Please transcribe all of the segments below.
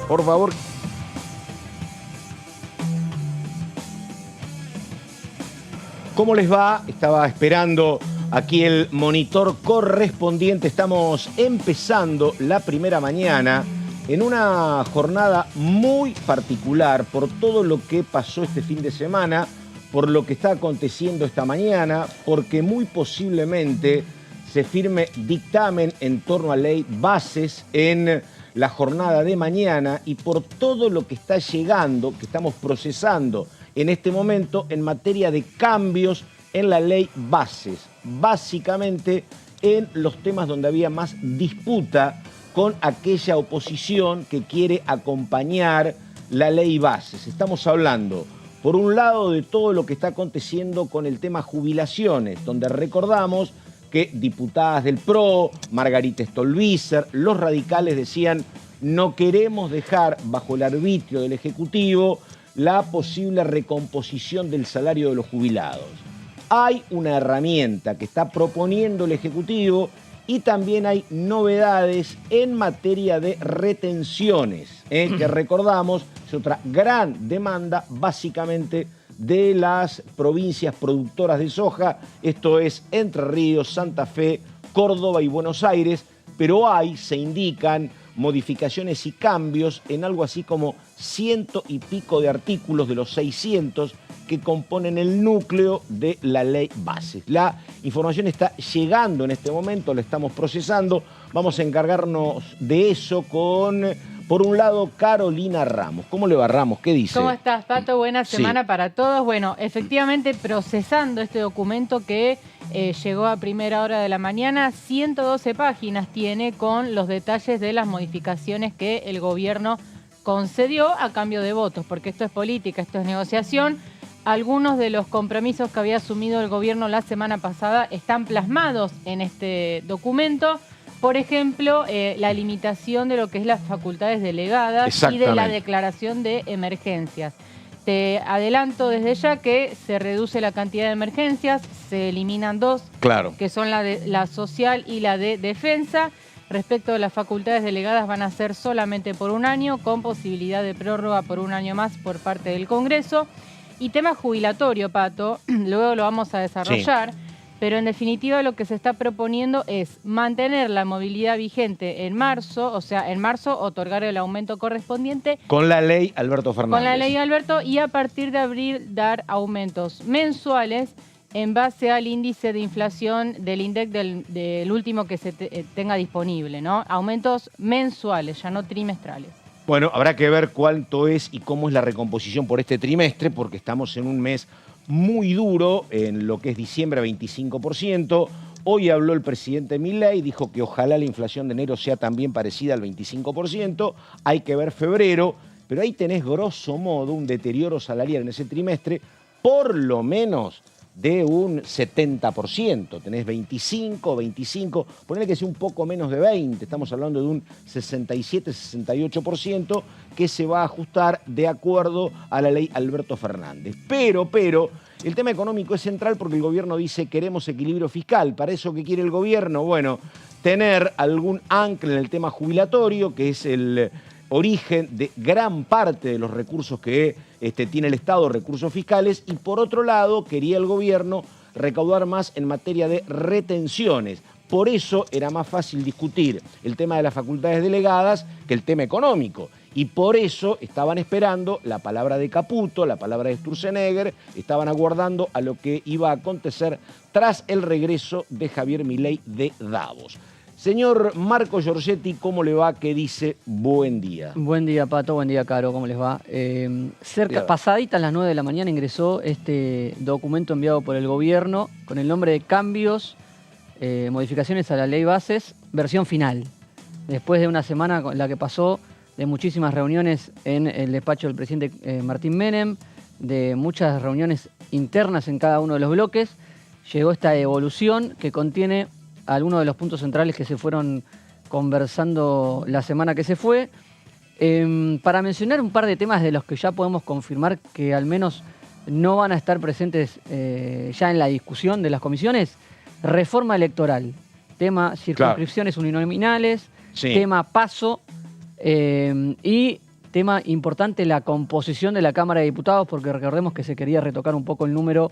Por favor. ¿Cómo les va? Estaba esperando aquí el monitor correspondiente. Estamos empezando la primera mañana en una jornada muy particular por todo lo que pasó este fin de semana, por lo que está aconteciendo esta mañana, porque muy posiblemente se firme dictamen en torno a ley bases en la jornada de mañana y por todo lo que está llegando, que estamos procesando en este momento en materia de cambios en la ley bases, básicamente en los temas donde había más disputa con aquella oposición que quiere acompañar la ley bases. Estamos hablando, por un lado, de todo lo que está aconteciendo con el tema jubilaciones, donde recordamos que diputadas del PRO, Margarita Stolbizer, los radicales decían no queremos dejar bajo el arbitrio del Ejecutivo la posible recomposición del salario de los jubilados. Hay una herramienta que está proponiendo el Ejecutivo y también hay novedades en materia de retenciones, que recordamos es otra gran demanda básicamente de las provincias productoras de soja, esto es Entre Ríos, Santa Fe, Córdoba y Buenos Aires, pero se indican modificaciones y cambios en algo así como 100 y pico de artículos de los 600 que componen el núcleo de la ley bases. La información está llegando en este momento, la estamos procesando. Vamos a encargarnos de eso con, por un lado, Carolina Ramos. ¿Cómo le va, Ramos? ¿Qué dice? ¿Cómo estás, Pato? Buena semana para todos. Bueno, efectivamente, procesando este documento que llegó a primera hora de la mañana, 112 páginas tiene con los detalles de las modificaciones que el gobierno concedió a cambio de votos, porque esto es política, esto es negociación. Algunos de los compromisos que había asumido el gobierno la semana pasada están plasmados en este documento. Por ejemplo, la limitación de lo que es las facultades delegadas y de la declaración de emergencias. Te adelanto desde ya que se reduce la cantidad de emergencias, se eliminan dos, que son la social y la de defensa. Respecto a las facultades delegadas van a ser solamente por un año, con posibilidad de prórroga por un año más por parte del Congreso. Y tema jubilatorio, Pato, luego lo vamos a desarrollar, pero en definitiva lo que se está proponiendo es mantener la movilidad vigente en marzo, o sea, en marzo otorgar el aumento correspondiente. Con la ley Alberto Fernández. Con la ley Alberto, y a partir de abril dar aumentos mensuales en base al índice de inflación del INDEC del último que se tenga disponible, ¿no? Aumentos mensuales, ya no trimestrales. Bueno, habrá que ver cuánto es y cómo es la recomposición por este trimestre, porque estamos en un mes muy duro, en lo que es diciembre, 25%. Hoy habló el presidente Milei, dijo que ojalá la inflación de enero sea también parecida al 25%. Hay que ver febrero, pero ahí tenés grosso modo un deterioro salarial en ese trimestre, por lo menos de un 70%, tenés 25, ponele que sea un poco menos de 20, estamos hablando de un 67-68% que se va a ajustar de acuerdo a la ley Alberto Fernández. Pero, el tema económico es central porque el gobierno dice queremos equilibrio fiscal. ¿Para eso qué quiere el gobierno? Bueno, tener algún ancla en el tema jubilatorio, que es el origen de gran parte de los recursos que tiene el Estado, recursos fiscales, y por otro lado quería el gobierno recaudar más en materia de retenciones. Por eso era más fácil discutir el tema de las facultades delegadas que el tema económico. Y por eso estaban esperando la palabra de Caputo, la palabra de Sturzenegger, estaban aguardando a lo que iba a acontecer tras el regreso de Javier Milei de Davos. Señor Marco Giorgetti, ¿cómo le va? ¿Qué dice? Buen día. Buen día, Pato. Buen día, Caro. ¿Cómo les va? Pasaditas las 9 de la mañana ingresó este documento enviado por el gobierno con el nombre de Cambios, modificaciones a la ley bases, versión final. Después de una semana en la que pasó de muchísimas reuniones en el despacho del presidente Martín Menem, de muchas reuniones internas en cada uno de los bloques, llegó esta evolución que contiene algunos de los puntos centrales que se fueron conversando la semana que se fue. Para mencionar un par de temas de los que ya podemos confirmar que al menos no van a estar presentes ya en la discusión de las comisiones, reforma electoral, tema circunscripciones uninominales, tema PASO y Tema importante, la composición de la Cámara de Diputados, porque recordemos que se quería retocar un poco el número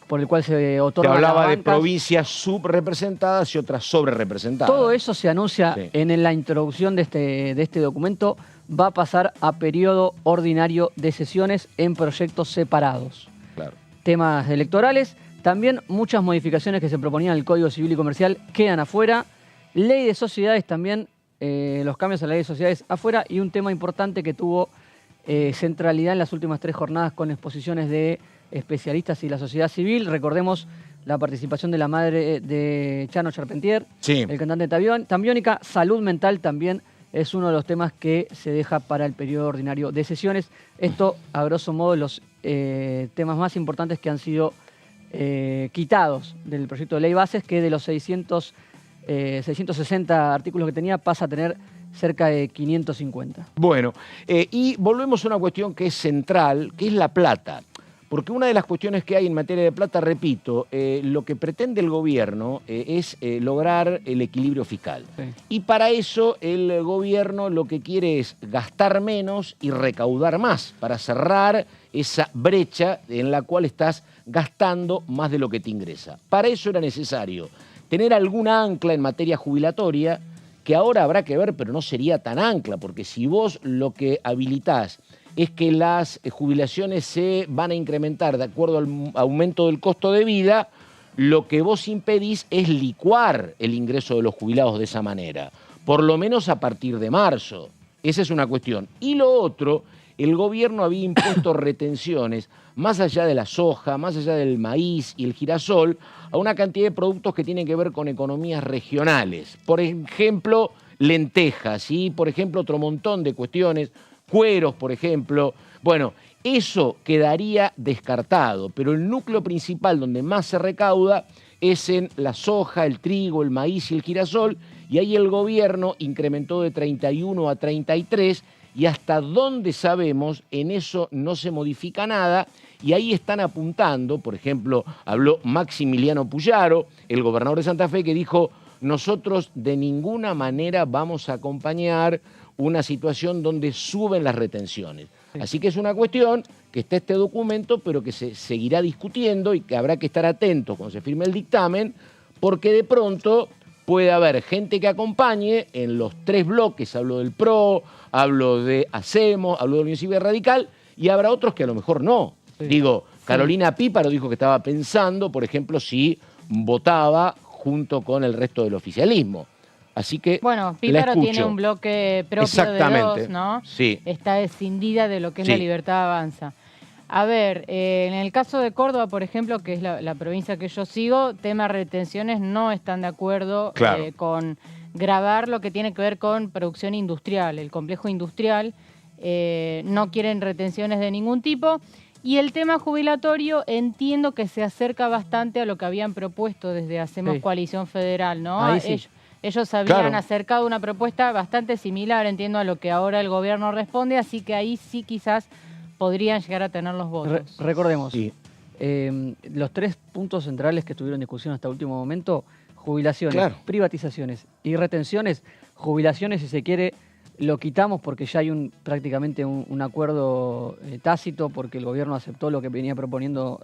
por el cual se otorga. Se hablaba las de bancas. provincias subrepresentadas y otras sobrerepresentadas. Todo eso se anuncia en la introducción de este documento. Va a pasar a periodo ordinario de sesiones en proyectos separados. Claro. Temas electorales, también muchas modificaciones que se proponían al Código Civil y Comercial quedan afuera. Ley de sociedades también, los cambios a la ley de sociedades afuera, y un tema importante que tuvo centralidad en las últimas 3 jornadas con exposiciones de especialistas y la sociedad civil. Recordemos la participación de la madre de Chano Charpentier, el cantante Tambiónica. Salud mental también es uno de los temas que se deja para el periodo ordinario de sesiones. Esto, a grosso modo, los temas más importantes que han sido quitados del proyecto de ley bases, que de los 660 artículos que tenía pasa a tener cerca de 550. Bueno, y volvemos a una cuestión que es central, que es la plata. Porque una de las cuestiones que hay en materia de plata, repito, lo que pretende el gobierno es lograr el equilibrio fiscal. Sí. Y para eso el gobierno lo que quiere es gastar menos y recaudar más, para cerrar esa brecha en la cual estás gastando más de lo que te ingresa. Para eso era necesario tener alguna ancla en materia jubilatoria, que ahora habrá que ver, pero no sería tan ancla, porque si vos lo que habilitás es que las jubilaciones se van a incrementar de acuerdo al aumento del costo de vida, lo que vos impedís es licuar el ingreso de los jubilados de esa manera, por lo menos a partir de marzo. Esa es una cuestión. Y lo otro, el gobierno había impuesto retenciones, más allá de la soja, más allá del maíz y el girasol, a una cantidad de productos que tienen que ver con economías regionales. Por ejemplo, lentejas y, por ejemplo, otro montón de cuestiones, cueros, por ejemplo. Bueno, eso quedaría descartado, pero el núcleo principal donde más se recauda es en la soja, el trigo, el maíz y el girasol, y ahí el gobierno incrementó de 31 a 33, y hasta donde sabemos, en eso no se modifica nada, y ahí están apuntando, por ejemplo, habló Maximiliano Puyaro, el gobernador de Santa Fe, que dijo: nosotros de ninguna manera vamos a acompañar una situación donde suben las retenciones. Sí. Así que es una cuestión que está este documento, pero que se seguirá discutiendo y que habrá que estar atentos cuando se firme el dictamen, porque de pronto puede haber gente que acompañe en los 3 bloques. Hablo del PRO, hablo de Hacemos, hablo de la Unión Cívica Radical, y habrá otros que a lo mejor no. Sí. Digo, Carolina Píparo dijo que estaba pensando, por ejemplo, si votaba junto con el resto del oficialismo. Así que bueno, Píparo tiene un bloque propio de 2, ¿no? Sí. Está escindida de lo que es la Libertad Avanza. A ver, en el caso de Córdoba, por ejemplo, que es la provincia que yo sigo, tema retenciones, no están de acuerdo con gravar lo que tiene que ver con producción industrial, el complejo industrial. No quieren retenciones de ningún tipo. Y el tema jubilatorio entiendo que se acerca bastante a lo que habían propuesto desde Hacemos Coalición Federal, ¿no? Ahí sí. Ellos habían acercado una propuesta bastante similar, entiendo, a lo que ahora el gobierno responde, así que ahí sí quizás podrían llegar a tener los votos. Recordemos, los 3 puntos centrales que estuvieron en discusión hasta el último momento: jubilaciones, privatizaciones y retenciones. Jubilaciones, si se quiere, lo quitamos porque ya hay prácticamente un acuerdo tácito, porque el gobierno aceptó lo que venía proponiendo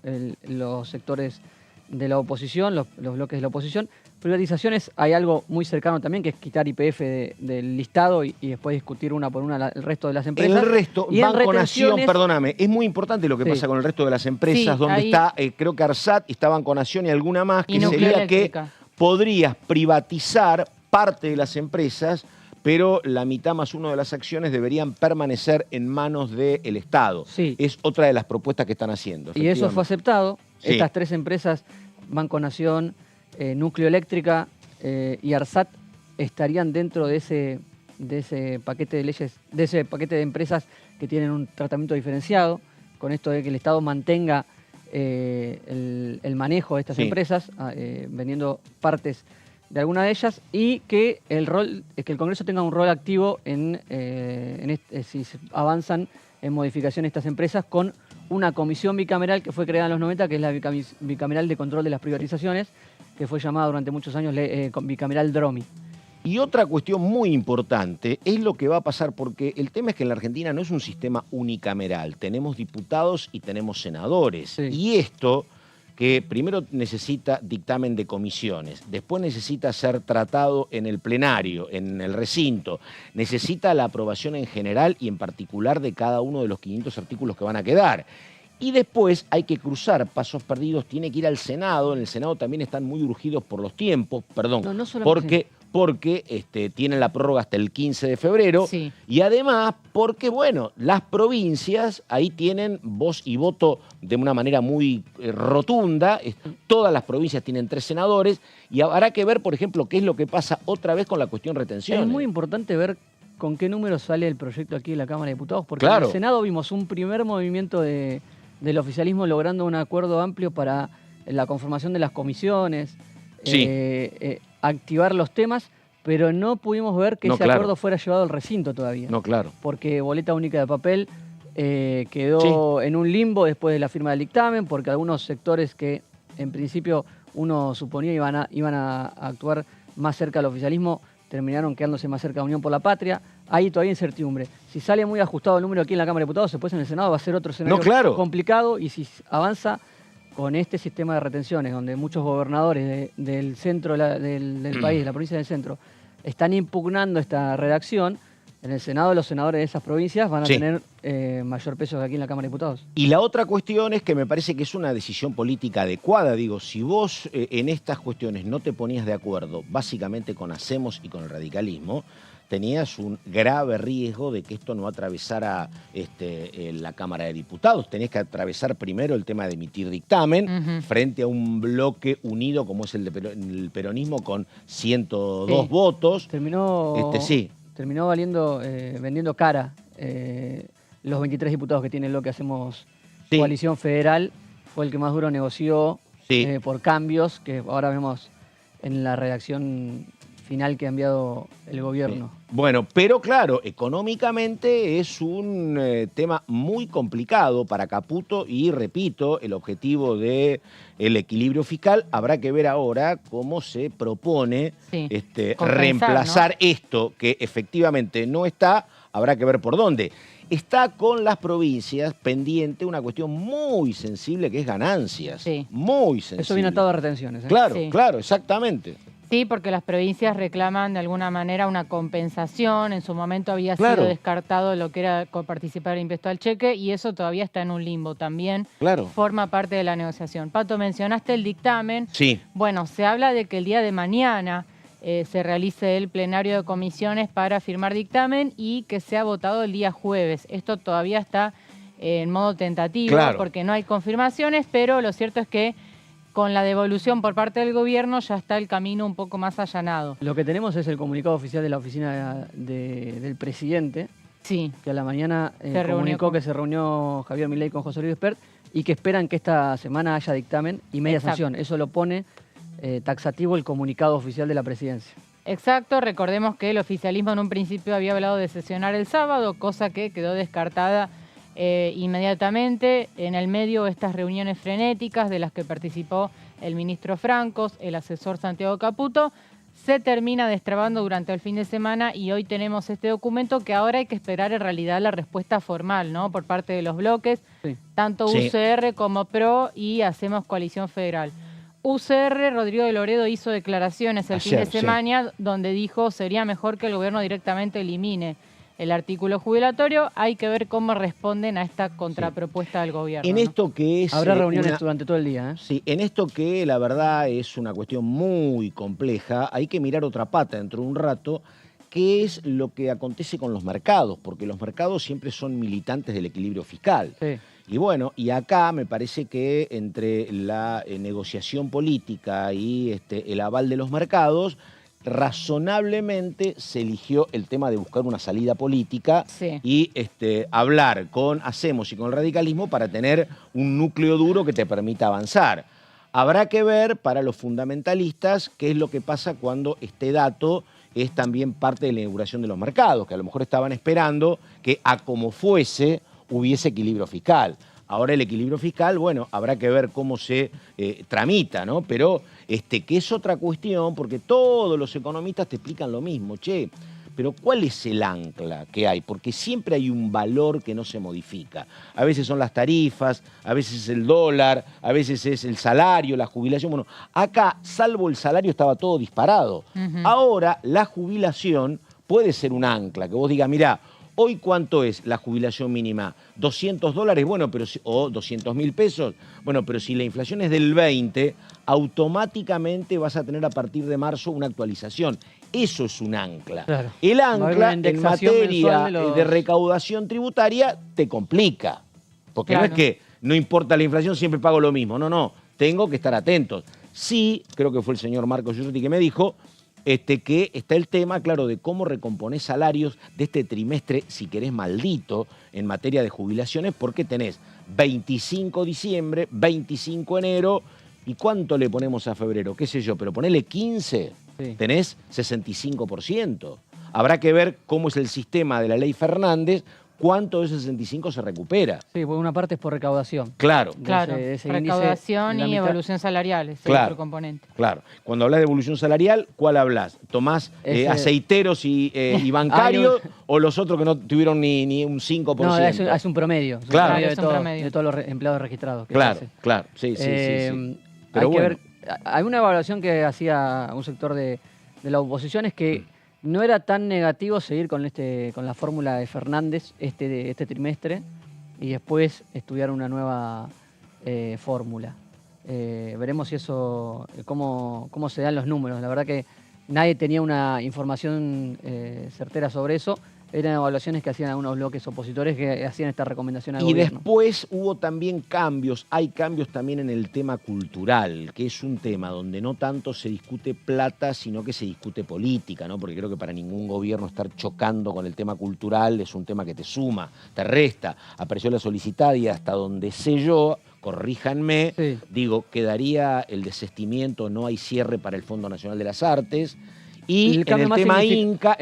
los sectores de la oposición, los bloques de la oposición. Privatizaciones, hay algo muy cercano también, que es quitar YPF del listado y después discutir una por una el resto de las empresas. El resto, y Banco Nación, perdóname, es muy importante lo que pasa con el resto de las empresas, donde ahí está, creo que ARSAT, está Banco Nación y alguna más, que sería que podrías privatizar parte de las empresas, pero la mitad más 1 de las acciones deberían permanecer en manos del Estado. Sí. Es otra de las propuestas que están haciendo. Y eso fue aceptado. Estas 3 empresas, Banco Nación, Núcleo Eléctrica y ARSAT, estarían dentro de ese paquete de leyes, de ese paquete de empresas que tienen un tratamiento diferenciado, con esto de que el Estado mantenga el manejo de estas empresas, vendiendo partes de alguna de ellas, y que el Congreso tenga un rol activo si avanzan en modificación de estas empresas, con una comisión bicameral que fue creada en los 90, que es la bicameral de control de las privatizaciones, que fue llamada durante muchos años bicameral DROMI. Y otra cuestión muy importante es lo que va a pasar, porque el tema es que en la Argentina no es un sistema unicameral. Tenemos diputados y tenemos senadores. Sí. Y esto, que primero necesita dictamen de comisiones, después necesita ser tratado en el plenario, en el recinto, necesita la aprobación en general y en particular de cada uno de los 500 artículos que van a quedar. Y después hay que cruzar pasos perdidos, tiene que ir al Senado. En el Senado también están muy urgidos por los tiempos, perdón, No solamente porque tienen la prórroga hasta el 15 de febrero. Sí. Y además porque, bueno, las provincias ahí tienen voz y voto de una manera muy rotunda. Todas las provincias tienen 3 senadores y habrá que ver, por ejemplo, qué es lo que pasa otra vez con la cuestión retención. Es muy importante ver con qué número sale el proyecto aquí en la Cámara de Diputados, porque Claro. en el Senado vimos un primer movimiento del oficialismo logrando un acuerdo amplio para la conformación de las comisiones, Sí. activar los temas, pero no pudimos ver que No, ese claro. acuerdo fuera llevado al recinto todavía. No, claro. Porque boleta única de papel quedó en un limbo después de la firma del dictamen, porque algunos sectores que en principio uno suponía iban a actuar más cerca al oficialismo, terminaron quedándose más cerca de Unión por la Patria. Hay todavía incertidumbre. Si sale muy ajustado el número aquí en la Cámara de Diputados, después en el Senado va a ser otro escenario complicado, y si avanza con este sistema de retenciones, donde muchos gobernadores del centro del país, de la provincia del centro, están impugnando esta redacción, en el Senado los senadores de esas provincias van a tener mayor peso que aquí en la Cámara de Diputados. Y la otra cuestión es que me parece que es una decisión política adecuada. Digo, si vos en estas cuestiones no te ponías de acuerdo, básicamente con Hacemos y con el radicalismo, tenías un grave riesgo de que esto no atravesara la Cámara de Diputados. Tenías que atravesar primero el tema de emitir dictamen frente a un bloque unido como es el peronismo con 102 votos. Terminó vendiendo cara los 23 diputados que tiene lo que Hacemos Coalición Federal. Fue el que más duro negoció por cambios que ahora vemos en la redacción final que ha enviado el gobierno. Bueno, pero claro, económicamente es un tema muy complicado para Caputo y, repito, el objetivo del equilibrio fiscal. Habrá que ver ahora cómo se propone reemplazar esto que efectivamente no está. Habrá que ver por dónde. Está con las provincias pendiente una cuestión muy sensible que es ganancias. Muy sensible. Eso viene atado a retenciones. Claro, claro, exactamente. Sí, porque las provincias reclaman de alguna manera una compensación. En su momento había sido descartado lo que era participar en impuesto al cheque y eso todavía está en un limbo también. Forma parte de la negociación. Pato, mencionaste el dictamen. Sí. Bueno, se habla de que el día de mañana se realice el plenario de comisiones para firmar dictamen y que sea votado el día jueves. Esto todavía está en modo tentativo porque no hay confirmaciones, pero lo cierto es que con la devolución por parte del gobierno ya está el camino un poco más allanado. Lo que tenemos es el comunicado oficial de la oficina del presidente, que a la mañana comunicó que se reunió Javier Milei con José Luis Espert y que esperan que esta semana haya dictamen y media sanción. Eso lo pone taxativo el comunicado oficial de la presidencia. Exacto, recordemos que el oficialismo en un principio había hablado de sesionar el sábado, cosa que quedó descartada inmediatamente. En el medio estas reuniones frenéticas de las que participó el ministro Francos, el asesor Santiago Caputo, se termina destrabando durante el fin de semana y hoy tenemos este documento que ahora hay que esperar en realidad la respuesta formal, ¿no? Por parte de los bloques, tanto UCR como PRO y Hacemos Coalición Federal. UCR, Rodrigo de Loredo hizo declaraciones el fin de semana donde dijo sería mejor que el gobierno directamente elimine el artículo jubilatorio. Hay que ver cómo responden a esta contrapropuesta del gobierno. En esto que es... Habrá reuniones durante todo el día. Sí, en esto que la verdad es una cuestión muy compleja, hay que mirar otra pata dentro de un rato, que es lo que acontece con los mercados, porque los mercados siempre son militantes del equilibrio fiscal. Y bueno, y acá me parece que entre la negociación política y el aval de los mercados, razonablemente se eligió el tema de buscar una salida política y hablar con Hacemos y con el radicalismo para tener un núcleo duro que te permita avanzar. Habrá que ver para los fundamentalistas qué es lo que pasa cuando este dato es también parte de la inauguración de los mercados, que a lo mejor estaban esperando que a como fuese hubiese equilibrio fiscal. Ahora el equilibrio fiscal, bueno, habrá que ver cómo se tramita, ¿no? Pero que es otra cuestión, porque todos los economistas te explican lo mismo, che. Pero ¿cuál es el ancla que hay? Porque siempre hay un valor que no se modifica. A veces son las tarifas, a veces es el dólar, a veces es el salario, la jubilación. Bueno, acá, salvo el salario, estaba todo disparado. Ahora, la jubilación puede ser un ancla, que vos digas, mirá, ¿hoy cuánto es la jubilación mínima? $200, bueno, pero o 200.000 pesos. Bueno, pero si la inflación es del 20, automáticamente vas a tener a partir de marzo una actualización. Eso es un ancla. Claro. El ancla en materia de recaudación tributaria te complica. Porque no es que no importa la inflación, siempre pago lo mismo. No, no, tengo que estar atentos. Sí, creo que fue el señor Marcos Giusetti que me dijo que está el tema, claro, de cómo recomponés salarios de este trimestre, si querés, maldito, en materia de jubilaciones, porque tenés 25 diciembre, 25 enero, ¿y cuánto le ponemos a febrero? ¿Qué sé yo? Pero ponele 15, tenés 65%. Habrá que ver cómo es el sistema de la ley Fernández, cuánto de ese 65 se recupera. Sí, porque una parte es por recaudación. Claro, recaudación y evolución salarial, es el otro componente. Claro, cuando hablas de evolución salarial, ¿cuál hablas? ¿Tomás aceiteros y bancarios o los otros que no tuvieron ni un 5%? No, es un promedio. Claro. De todos los empleados registrados. Claro, sí. Pero hay que ver, hay una evaluación que hacía un sector de la oposición, es que no era tan negativo seguir con la fórmula de Fernández este trimestre y después estudiar una nueva fórmula. Veremos si eso, cómo se dan los números. La verdad que nadie tenía una información certera sobre eso. Eran evaluaciones que hacían algunos bloques opositores que hacían esta recomendación al gobierno. Después hubo también cambios, hay cambios también en el tema cultural, que es un tema donde no tanto se discute plata, sino que se discute política, ¿no? Porque creo que para ningún gobierno estar chocando con el tema cultural es un tema que te suma, te resta. Apareció la solicitada y hasta donde sé yo, corríjanme, digo, quedaría el desistimiento, no hay cierre para el Fondo Nacional de las Artes. Y en el tema Inca,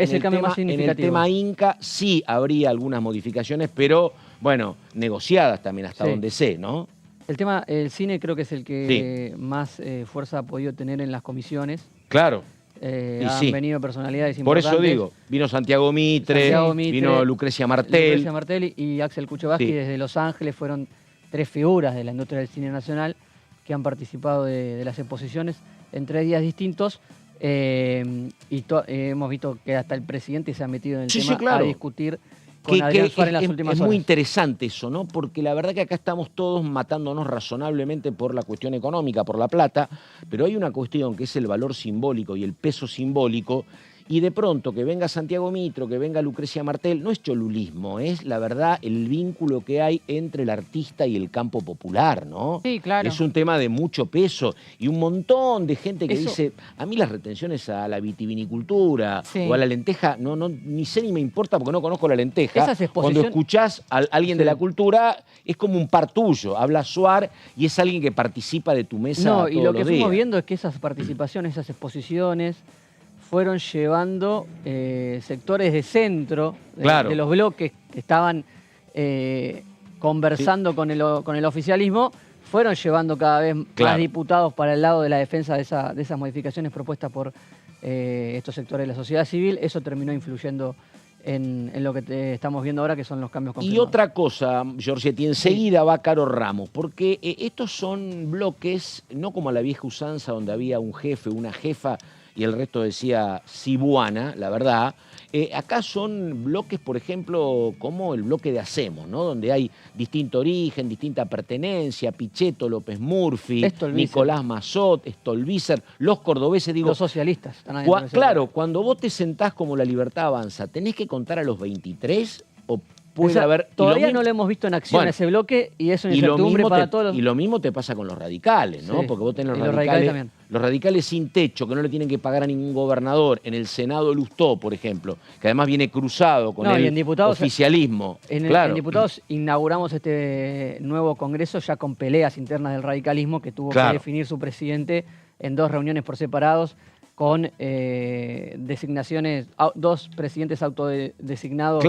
Inca sí habría algunas modificaciones, pero bueno, negociadas también hasta donde sé, ¿no? El cine creo que es el que más fuerza ha podido tener en las comisiones. Claro. Han venido personalidades importantes. Por eso digo, vino Santiago Mitre, vino Lucrecia Martel. Y Axel Kuchevaski desde Los Ángeles. Fueron 3 figuras de la industria del cine nacional que han participado de las exposiciones en 3 días distintos. Hemos visto que hasta el presidente se ha metido en el tema a discutir con Adrián Suárez en las últimas horas. Es muy interesante eso, ¿no? Porque la verdad que acá estamos todos matándonos razonablemente por la cuestión económica, por la plata, pero hay una cuestión que es el valor simbólico y el peso simbólico. Y de pronto que venga Santiago Mitre, que venga Lucrecia Martel, no es cholulismo, es la verdad el vínculo que hay entre el artista y el campo popular, ¿no? Sí, claro. Es un tema de mucho peso y un montón de gente que dice, a mí las retenciones a la vitivinicultura o a la lenteja, ni sé ni me importa porque no conozco la lenteja. Cuando escuchás a alguien de la cultura, es como un par tuyo, habla Suar y es alguien que participa de tu mesa todos los días. Y lo que fuimos viendo es que esas participaciones, esas exposiciones, fueron llevando sectores de centro de los bloques que estaban conversando con el oficialismo, fueron llevando cada vez más diputados para el lado de la defensa de esas modificaciones propuestas por estos sectores de la sociedad civil. Eso terminó influyendo en lo que estamos viendo ahora, que son los cambios confirmados. Y otra cosa, Giorgetti, enseguida va Caro Ramos, porque estos son bloques, no como a la vieja usanza donde había un jefe, una jefa, y el resto decía Cibuana, la verdad. Acá son bloques, por ejemplo, como el bloque de Hacemos, ¿no? Donde hay distinto origen, distinta pertenencia, Pichetto, López Murphy, Nicolás Massot, Stolbizer, los cordobeses, digo... Los socialistas. Claro, cuando vos te sentás como La Libertad Avanza, ¿tenés que contar a los 23 o puede haber... Todavía no lo hemos visto en acción ese bloque y es una incertidumbre para todos. Y lo mismo te pasa con los radicales, ¿no? Porque vos tenés los radicales sin techo, que no le tienen que pagar a ningún gobernador. En el Senado Lustó, por ejemplo, que además viene cruzado con el oficialismo. En diputados inauguramos este nuevo congreso ya con peleas internas del radicalismo, que tuvo que definir su presidente en 2 reuniones por separados, con designaciones, 2 presidentes autodesignados.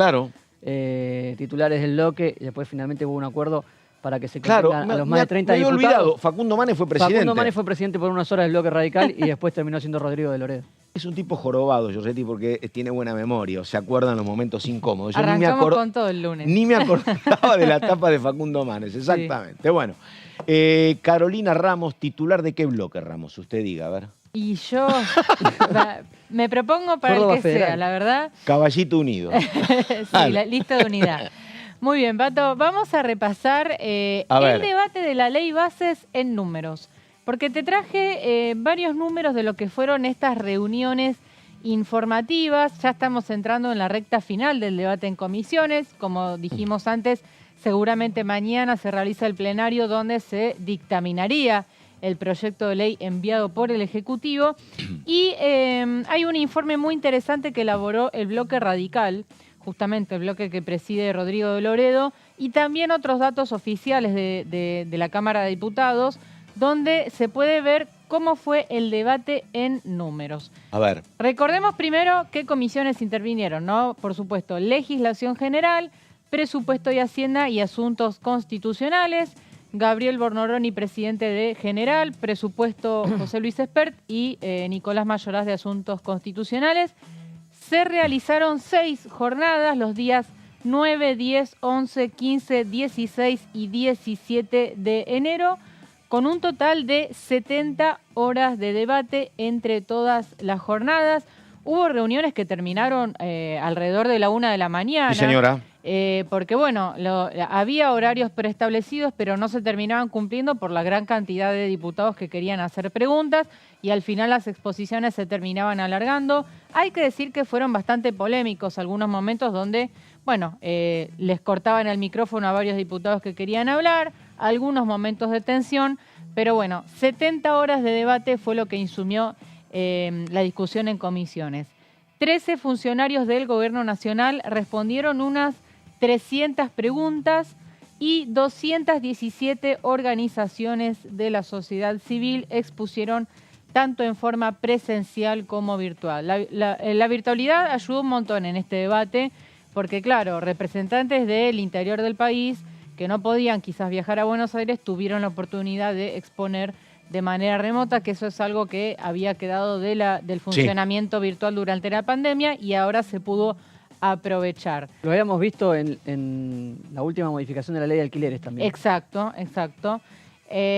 Titulares del bloque, y después finalmente hubo un acuerdo para que se Claro, contengan a los más de 30 me había diputados. olvidado, Facundo Manes fue presidente. Facundo Manes fue presidente por unas horas del Bloque Radical y después terminó siendo Rodrigo de Loredo. Es un tipo jorobado, Giorgetti, porque tiene buena memoria, o se acuerdan los momentos incómodos. Arrancamos con todo el lunes. Ni me acordaba de la etapa de Facundo Manes, exactamente. Sí. Bueno, Carolina Ramos, titular de qué bloque, Ramos? Usted diga, a ver. Y yo me propongo para Córdoba el que Federal. sea, la verdad. Caballito Unido. Sí, la lista de unidad. Muy bien, Pato, vamos a repasar el debate de la ley bases en números. Porque te traje varios números de lo que fueron estas reuniones informativas. Ya estamos entrando en la recta final del debate en comisiones. Como dijimos antes, seguramente mañana se realiza el plenario donde se dictaminaría el proyecto de ley enviado por el Ejecutivo. Y hay un informe muy interesante que elaboró el Bloque Radical, justamente el bloque que preside Rodrigo de Loredo, y también otros datos oficiales de la Cámara de Diputados, donde se puede ver cómo fue el debate en números. A ver. Recordemos primero qué comisiones intervinieron, ¿no? Por supuesto, Legislación General, Presupuesto y Hacienda y Asuntos Constitucionales. Gabriel Bornoroni, presidente de General, Presupuesto José Luis Espert y Nicolás Mayoraz de Asuntos Constitucionales. Se realizaron 6 jornadas los días 9, 10, 11, 15, 16 y 17 de enero, con un total de 70 horas de debate entre todas las jornadas. Hubo reuniones que terminaron alrededor de la 1 de la mañana. Sí, señora. Porque, bueno, había horarios preestablecidos, pero no se terminaban cumpliendo por la gran cantidad de diputados que querían hacer preguntas y al final las exposiciones se terminaban alargando. Hay que decir que fueron bastante polémicos algunos momentos donde, bueno, les cortaban el micrófono a varios diputados que querían hablar, algunos momentos de tensión, pero bueno, 70 horas de debate fue lo que insumió la discusión en comisiones. 13 funcionarios del Gobierno Nacional respondieron unas 300 preguntas y 217 organizaciones de la sociedad civil expusieron tanto en forma presencial como virtual. La virtualidad ayudó un montón en este debate porque, claro, representantes del interior del país que no podían quizás viajar a Buenos Aires tuvieron la oportunidad de exponer de manera remota, que eso es algo que había quedado del funcionamiento virtual durante la pandemia y ahora se pudo aprovechar. Lo habíamos visto en la última modificación de la ley de alquileres también. Exacto, exacto.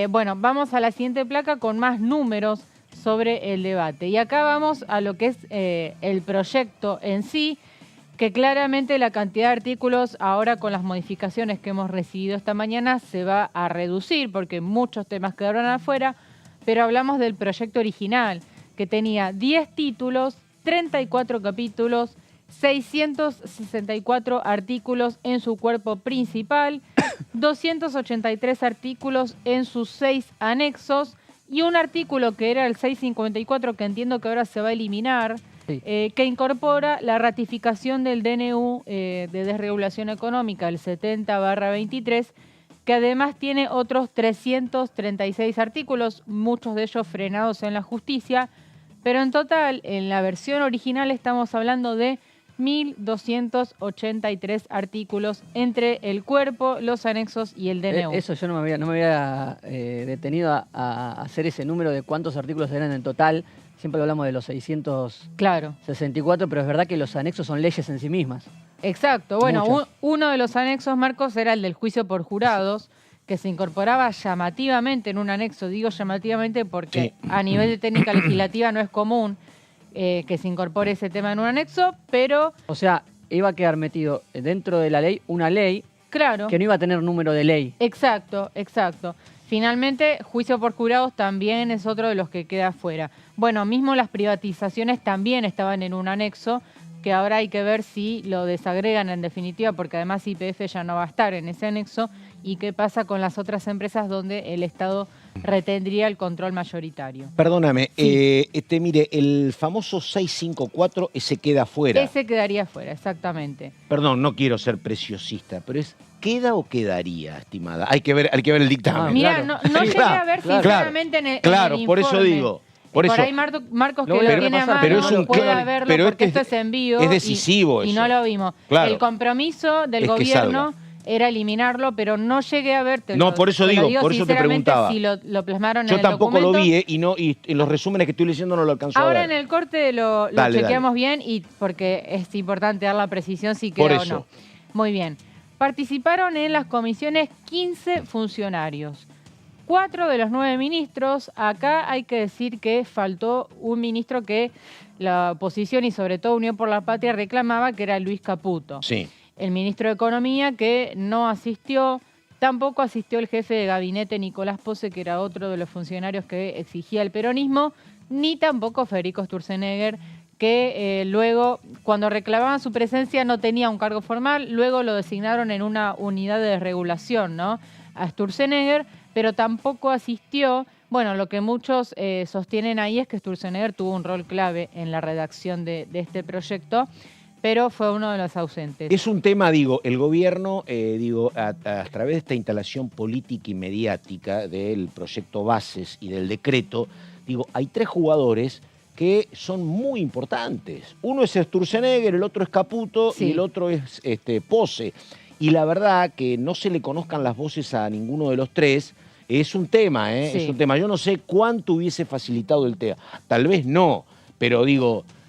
Bueno, vamos a la siguiente placa con más números sobre el debate. Y acá vamos a lo que es el proyecto en sí, que claramente la cantidad de artículos ahora con las modificaciones que hemos recibido esta mañana se va a reducir porque muchos temas quedaron afuera, pero hablamos del proyecto original que tenía 10 títulos, 34 capítulos, 664 artículos en su cuerpo principal, 283 artículos en sus 6 anexos y un artículo que era el 654 que entiendo que ahora se va a eliminar, sí, que incorpora la ratificación del DNU de desregulación económica, el 70/23, que además tiene otros 336 artículos, muchos de ellos frenados en la justicia, pero en total, en la versión original estamos hablando de 1.283 artículos entre el cuerpo, los anexos y el DNU. Eso yo no me había detenido a hacer ese número de cuántos artículos eran en total. Siempre hablamos de los 664, pero es verdad que los anexos son leyes en sí mismas. Exacto. Bueno, uno de los anexos, Marcos, era el del juicio por jurados, que se incorporaba llamativamente en un anexo. Digo llamativamente porque a nivel de técnica legislativa no es común que se incorpore ese tema en un anexo, pero... O sea, iba a quedar metido dentro de la ley una ley, claro, que no iba a tener número de ley. Exacto, exacto. Finalmente, juicio por jurados también es otro de los que queda fuera. Bueno, mismo las privatizaciones también estaban en un anexo, que ahora hay que ver si lo desagregan en definitiva, porque además YPF ya no va a estar en ese anexo, y qué pasa con las otras empresas donde el Estado retendría el control mayoritario. Perdóname, sí. Mire, el famoso 654, ese queda fuera. Ese quedaría fuera, exactamente. Perdón, no quiero ser preciosista, pero es... ¿Queda o quedaría, estimada? Hay que ver el dictamen. Mira, no llegué a ver sinceramente en el informe. Por eso digo. Por ahí Marcos, que lo tiene a mano, no puede verlo porque esto es en vivo. Es decisivo y no lo vimos. Claro. El compromiso del gobierno era eliminarlo, pero no llegué a ver. Por eso digo, por eso te preguntaba. Si lo plasmaron Yo en el tampoco documento. lo vi, y en los resúmenes que estoy leyendo no lo alcanzo a ver. Ahora en el corte lo chequeamos bien, y porque es importante dar la precisión si queda o no. Muy bien. Participaron en las comisiones 15 funcionarios. 4 de los 9 ministros. Acá hay que decir que faltó un ministro que la oposición y sobre todo Unión por la Patria reclamaba, que era Luis Caputo. Sí. El ministro de Economía, que no asistió. Tampoco asistió el jefe de gabinete Nicolás Pose, que era otro de los funcionarios que exigía el peronismo, ni tampoco Federico Sturzenegger, que luego, cuando reclamaban su presencia, no tenía un cargo formal. Luego lo designaron en una unidad de regulación, ¿no?, a Sturzenegger, pero tampoco asistió. Bueno, lo que muchos sostienen ahí es que Sturzenegger tuvo un rol clave en la redacción de este proyecto, pero fue uno de los ausentes. Es un tema, el gobierno, a través de esta instalación política y mediática del proyecto Bases y del decreto, hay 3 jugadores que son muy importantes. Uno es Sturzenegger, el otro es Caputo, sí, y el otro es Pose. Y la verdad que no se le conozcan las voces a ninguno de los 3 es un tema, sí, es un tema. Yo no sé cuánto hubiese facilitado el tema. Tal vez no, pero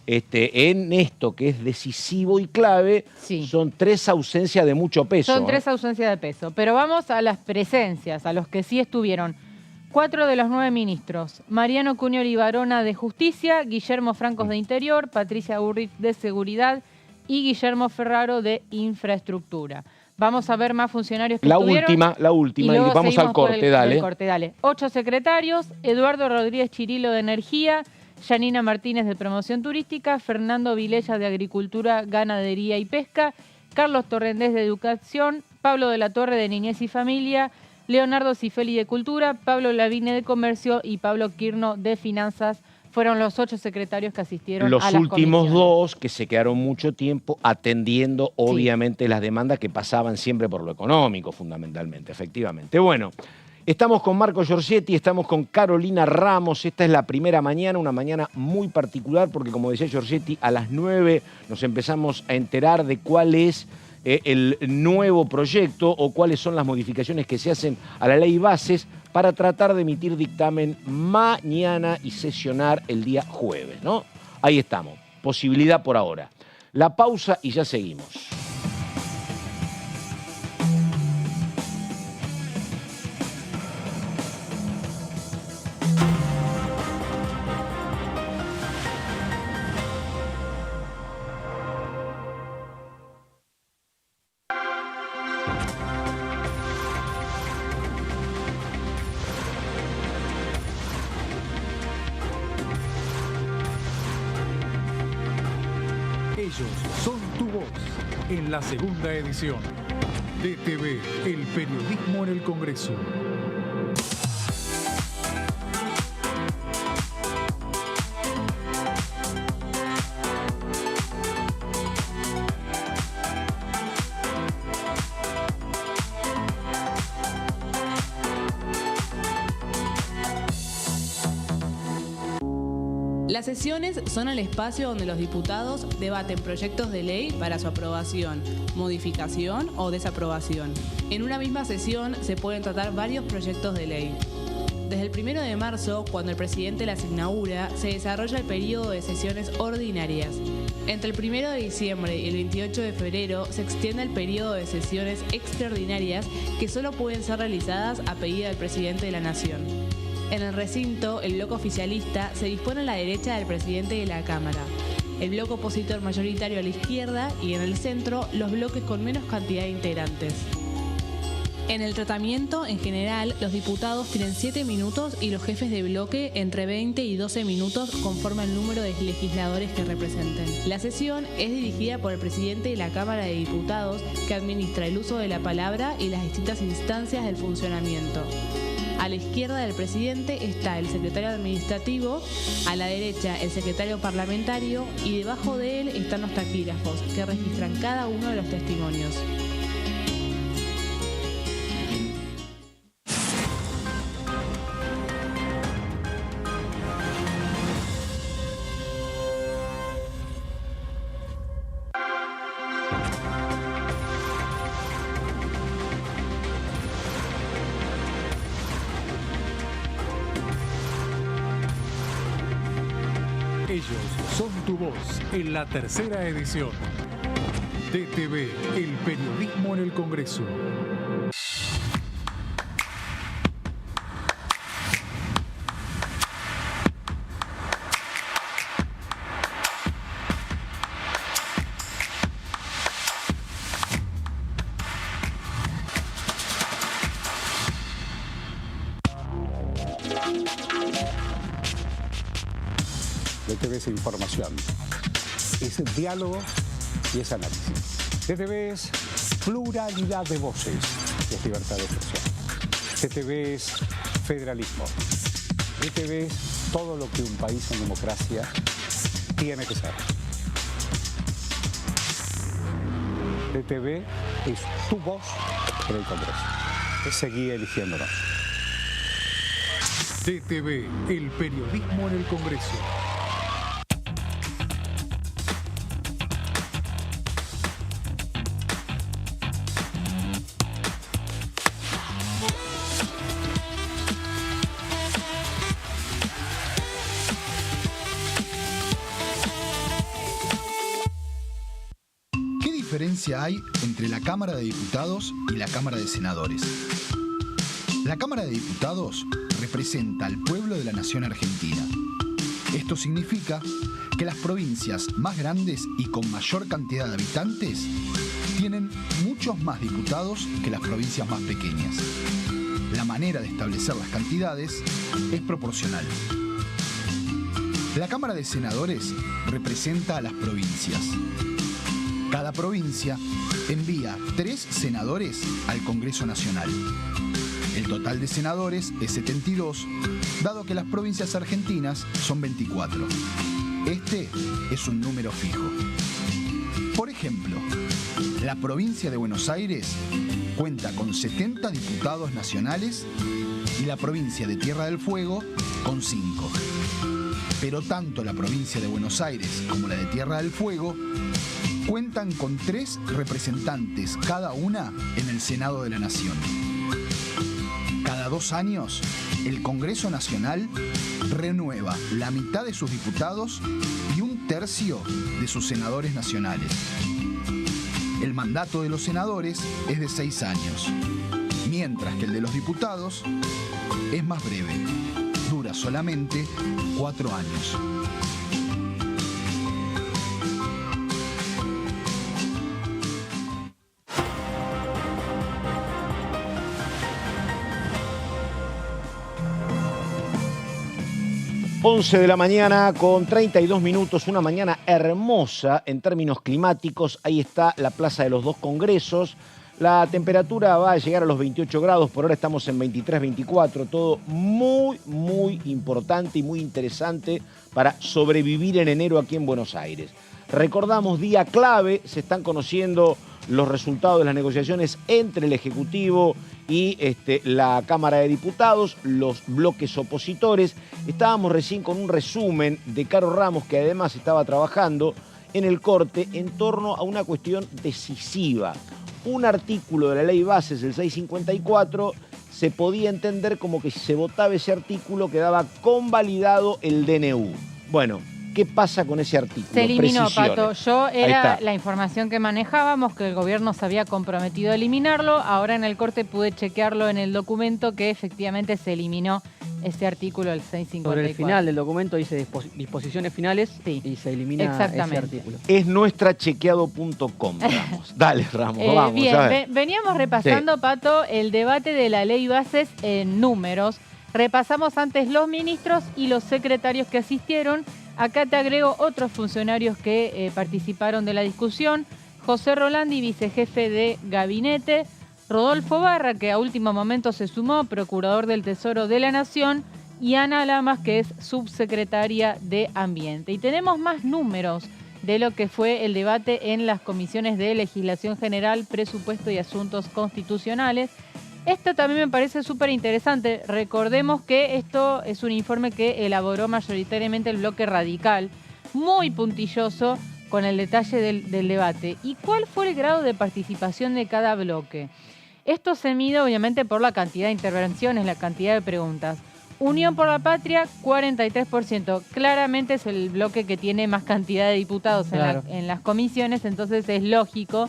en esto que es decisivo y clave, sí, son 3 ausencias de mucho peso. Son 3 ausencias de peso. Pero vamos a las presencias, a los que sí estuvieron. 4 de los 9 ministros: Mariano Cunioli Barona, de Justicia; Guillermo Francos, de Interior; Patricia Burrich, de Seguridad; y Guillermo Ferraro, de Infraestructura. Vamos a ver más funcionarios que estuvieron. La última, y vamos al corte, dale. 8 secretarios: Eduardo Rodríguez Chirilo, de Energía; Yanina Martínez, de Promoción Turística; Fernando Vilella, de Agricultura, Ganadería y Pesca; Carlos Torrendés, de Educación; Pablo de la Torre, de Niñez y Familia; Leonardo Cifeli, de Cultura; Pablo Lavine, de Comercio; y Pablo Quirno, de Finanzas. Fueron los 8 secretarios que asistieron a las comisiones. Los últimos 2 que se quedaron mucho tiempo atendiendo, obviamente, sí, las demandas que pasaban siempre por lo económico, fundamentalmente, efectivamente. Bueno, estamos con Marco Giorgetti, estamos con Carolina Ramos. Esta es la primera mañana, una mañana muy particular, porque como decía Giorgetti, a las 9 nos empezamos a enterar de cuál es el nuevo proyecto o cuáles son las modificaciones que se hacen a la ley Bases para tratar de emitir dictamen mañana y sesionar el día jueves, ¿no? Ahí estamos, posibilidad por ahora. La pausa y ya seguimos. Ellos son tu voz en la segunda edición. DTV, el periodismo en el Congreso. Las sesiones son el espacio donde los diputados debaten proyectos de ley para su aprobación, modificación o desaprobación. En una misma sesión se pueden tratar varios proyectos de ley. Desde el 1 de marzo, cuando el presidente las inaugura, se desarrolla el periodo de sesiones ordinarias. Entre el 1 de diciembre y el 28 de febrero se extiende el periodo de sesiones extraordinarias que solo pueden ser realizadas a pedido del presidente de la Nación. En el recinto, el bloque oficialista se dispone a la derecha del presidente de la Cámara, el bloque opositor mayoritario a la izquierda y en el centro los bloques con menos cantidad de integrantes. En el tratamiento, en general, los diputados tienen 7 minutos y los jefes de bloque entre 20 y 12 minutos conforme al número de legisladores que representen. La sesión es dirigida por el presidente de la Cámara de Diputados, que administra el uso de la palabra y las distintas instancias del funcionamiento. A la izquierda del presidente está el secretario administrativo, a la derecha el secretario parlamentario y debajo de él están los taquígrafos, que registran cada uno de los testimonios. son tu voz en la tercera edición. DTV, el periodismo en el Congreso. DTV es información, es diálogo y es análisis. DTV es pluralidad de voces, es libertad de expresión. DTV es federalismo. DTV es todo lo que un país en democracia tiene que ser. DTV es tu voz en el Congreso. Seguí eligiéndonos. DTV, el periodismo en el Congreso. ¿Qué diferencia hay entre la Cámara de Diputados y la Cámara de Senadores? La Cámara de Diputados representa al pueblo de la nación argentina. Esto significa que las provincias más grandes y con mayor cantidad de habitantes tienen muchos más diputados que las provincias más pequeñas. La manera de establecer las cantidades es proporcional. La Cámara de Senadores representa a las provincias. Cada provincia envía 3 senadores al Congreso Nacional. El total de senadores es 72, dado que las provincias argentinas son 24. Este es un número fijo. Por ejemplo, la provincia de Buenos Aires cuenta con 70 diputados nacionales y la provincia de Tierra del Fuego con 5. Pero tanto la provincia de Buenos Aires como la de Tierra del Fuego cuentan con 3 representantes cada una en el Senado de la Nación. Cada 2 años, el Congreso Nacional renueva la mitad de sus diputados y 1/3 de sus senadores nacionales. El mandato de los senadores es de 6 años, mientras que el de los diputados es más breve, dura solamente 4 años. 11 de la mañana con 32 minutos, una mañana hermosa en términos climáticos. Ahí está la Plaza de los Dos Congresos. La temperatura va a llegar a los 28 grados, por ahora estamos en 23, 24. Todo muy, muy importante y muy interesante para sobrevivir en enero aquí en Buenos Aires. Recordamos, día clave, se están conociendo los resultados de las negociaciones entre el Ejecutivo y la Cámara de Diputados, los bloques opositores. Estábamos recién con un resumen de Caro Ramos, que además estaba trabajando en el corte en torno a una cuestión decisiva. Un artículo de la ley bases, el 654, se podía entender como que si se votaba ese artículo quedaba convalidado el DNU. Bueno, ¿qué pasa con ese artículo? Se eliminó, Precisiones. Pato. Era la información que manejábamos, que el gobierno se había comprometido a eliminarlo. Ahora en el corte pude chequearlo en el documento que efectivamente se eliminó ese artículo del 654. Sobre el final del documento dice disposiciones finales y se elimina ese artículo. Es nuestrachequeado.com, Ramos. Dale, Ramos, vamos. Bien, veníamos repasando, Pato, el debate de la ley bases en números. Repasamos antes los ministros y los secretarios que asistieron. Acá te agrego otros funcionarios que participaron de la discusión. José Rolandi, vicejefe de gabinete. Rodolfo Barra, que a último momento se sumó, procurador del Tesoro de la Nación. Y Ana Lamas, que es subsecretaria de Ambiente. Y tenemos más números de lo que fue el debate en las comisiones de Legislación General, Presupuesto y Asuntos Constitucionales. Esto también me parece súper interesante. Recordemos que esto es un informe que elaboró mayoritariamente el bloque radical, muy puntilloso con el detalle del debate. ¿Y cuál fue el grado de participación de cada bloque? Esto se mide obviamente por la cantidad de intervenciones, la cantidad de preguntas. Unión por la Patria, 43%. Claramente es el bloque que tiene más cantidad de diputados Claro. en las comisiones, entonces es lógico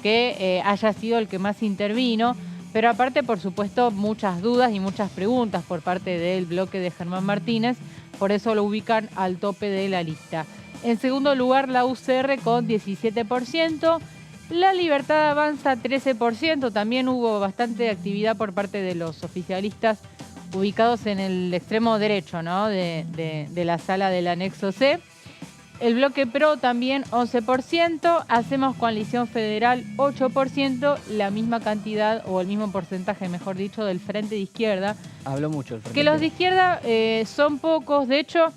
que haya sido el que más intervino. Pero aparte, por supuesto, muchas dudas y muchas preguntas por parte del bloque de Germán Martínez, por eso lo ubican al tope de la lista. En segundo lugar, la UCR con 17%. La Libertad Avanza, 13%. También hubo bastante actividad por parte de los oficialistas ubicados en el extremo derecho, ¿no? de la sala del anexo C. El bloque PRO también 11%. Hacemos Coalición Federal 8%. La misma cantidad, o el mismo porcentaje, mejor dicho, del Frente de Izquierda. Habló mucho el Frente. Que los de izquierda son pocos. De hecho,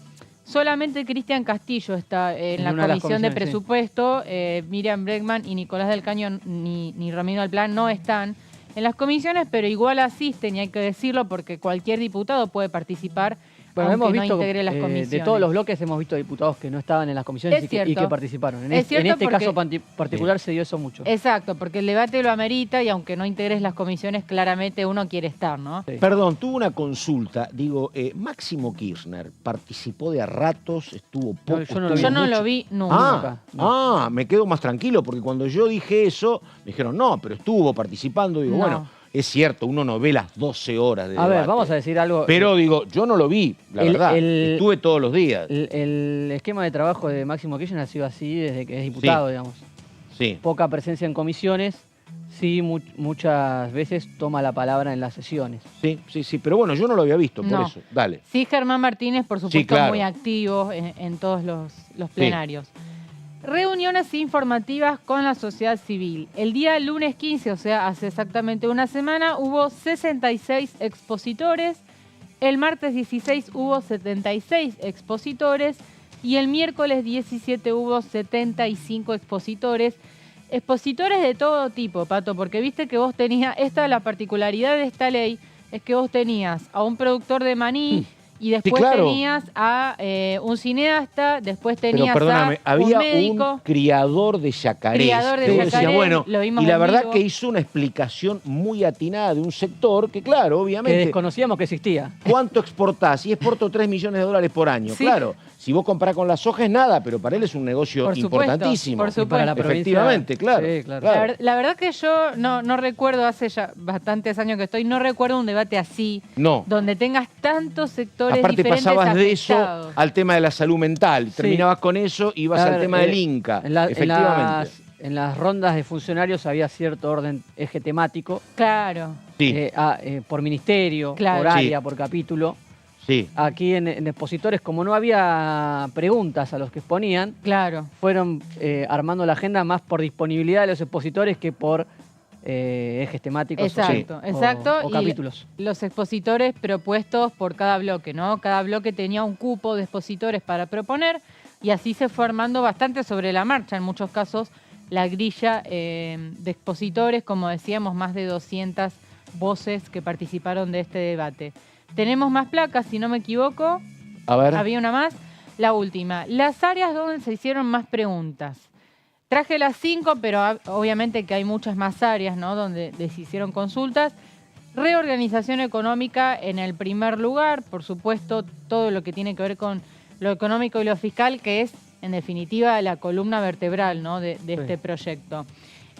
solamente Cristian Castillo está en la una de las comisión de comisiones, presupuesto. Miriam Bregman y Nicolás del Caño ni Romino Alplán no están en las comisiones, pero igual asisten, y hay que decirlo porque cualquier diputado puede participar, Bueno, aunque hemos no visto integre las comisiones. de todos los bloques hemos visto diputados que no estaban en las comisiones Es y que cierto. participaron. En, Es en cierto este porque- caso particular se dio eso mucho. Exacto, porque el debate lo amerita y aunque no integres las comisiones, claramente uno quiere estar, ¿no? Sí. Perdón, tuve una consulta. Digo, Máximo Kirchner participó de a ratos, estuvo poco. yo no lo estuvo Yo no mucho. lo vi nunca. Me quedo más tranquilo, porque cuando yo dije eso, me dijeron, no, pero estuvo participando. Digo, No. bueno, es cierto, uno no ve las 12 horas de A ver, debate. vamos a decir algo. Pero digo, yo no lo vi, la verdad. Estuve todos los días. El esquema de trabajo de Máximo Kirchner ha sido así desde que es diputado, digamos. Sí. Poca presencia en comisiones, sí muchas veces toma la palabra en las sesiones. Sí, pero bueno, yo no lo había visto, por No. eso. Dale. Sí, Germán Martínez, por supuesto, Sí, claro. muy activo en todos los plenarios. Reuniones informativas con la sociedad civil. El día lunes 15, o sea, hace exactamente una semana, hubo 66 expositores. El martes 16 hubo 76 expositores. Y el miércoles 17 hubo 75 expositores. Expositores de todo tipo, Pato, porque viste que vos tenías, la particularidad de esta ley es que vos tenías a un productor de maní y después claro. tenías a un cineasta, después tenías Pero perdóname, a había un médico. un criador de yacarés. Criador de que vos decías, yacarés, bueno, lo vimos y la en verdad vivo. que hizo una explicación muy atinada de un sector que, claro, Que obviamente, desconocíamos que existía. ¿cuánto exportás? Y exporto $3 millones por año. Sí. Claro, si vos comparás con la soja es nada, pero para él es un negocio Por supuesto, importantísimo. por Y para la supuesto. provincia- Efectivamente, claro. Sí, claro. claro. La verdad que yo no recuerdo, hace ya bastantes años que estoy, no recuerdo un debate así, No. donde tengas tantos sectores Aparte diferentes pasabas de eso afectados. al tema de la salud mental. Sí. Terminabas con eso y ibas A al ver, tema del Inca. Efectivamente. En las rondas de funcionarios había cierto orden, eje temático, Claro, Sí, por ministerio, Claro. por área, Sí. por capítulo. sí. Aquí en expositores, como no había preguntas a los que exponían, claro. fueron armando la agenda más por disponibilidad de los expositores que por ejes temáticos Exacto, o, exacto. o Y capítulos. los expositores propuestos por cada bloque, ¿no? Cada bloque tenía un cupo de expositores para proponer y así se fue armando bastante sobre la marcha, en muchos casos, la grilla de expositores, como decíamos, más de 200 voces que participaron de este debate. Tenemos más placas, si no me equivoco. A ver. Había una más. La última. Las áreas donde se hicieron más preguntas. Traje las 5, pero obviamente que hay muchas más áreas, ¿no? Donde se hicieron consultas. Reorganización económica en el primer lugar. Por supuesto, todo lo que tiene que ver con lo económico y lo fiscal, que es, en definitiva, la columna vertebral, ¿no? de este proyecto.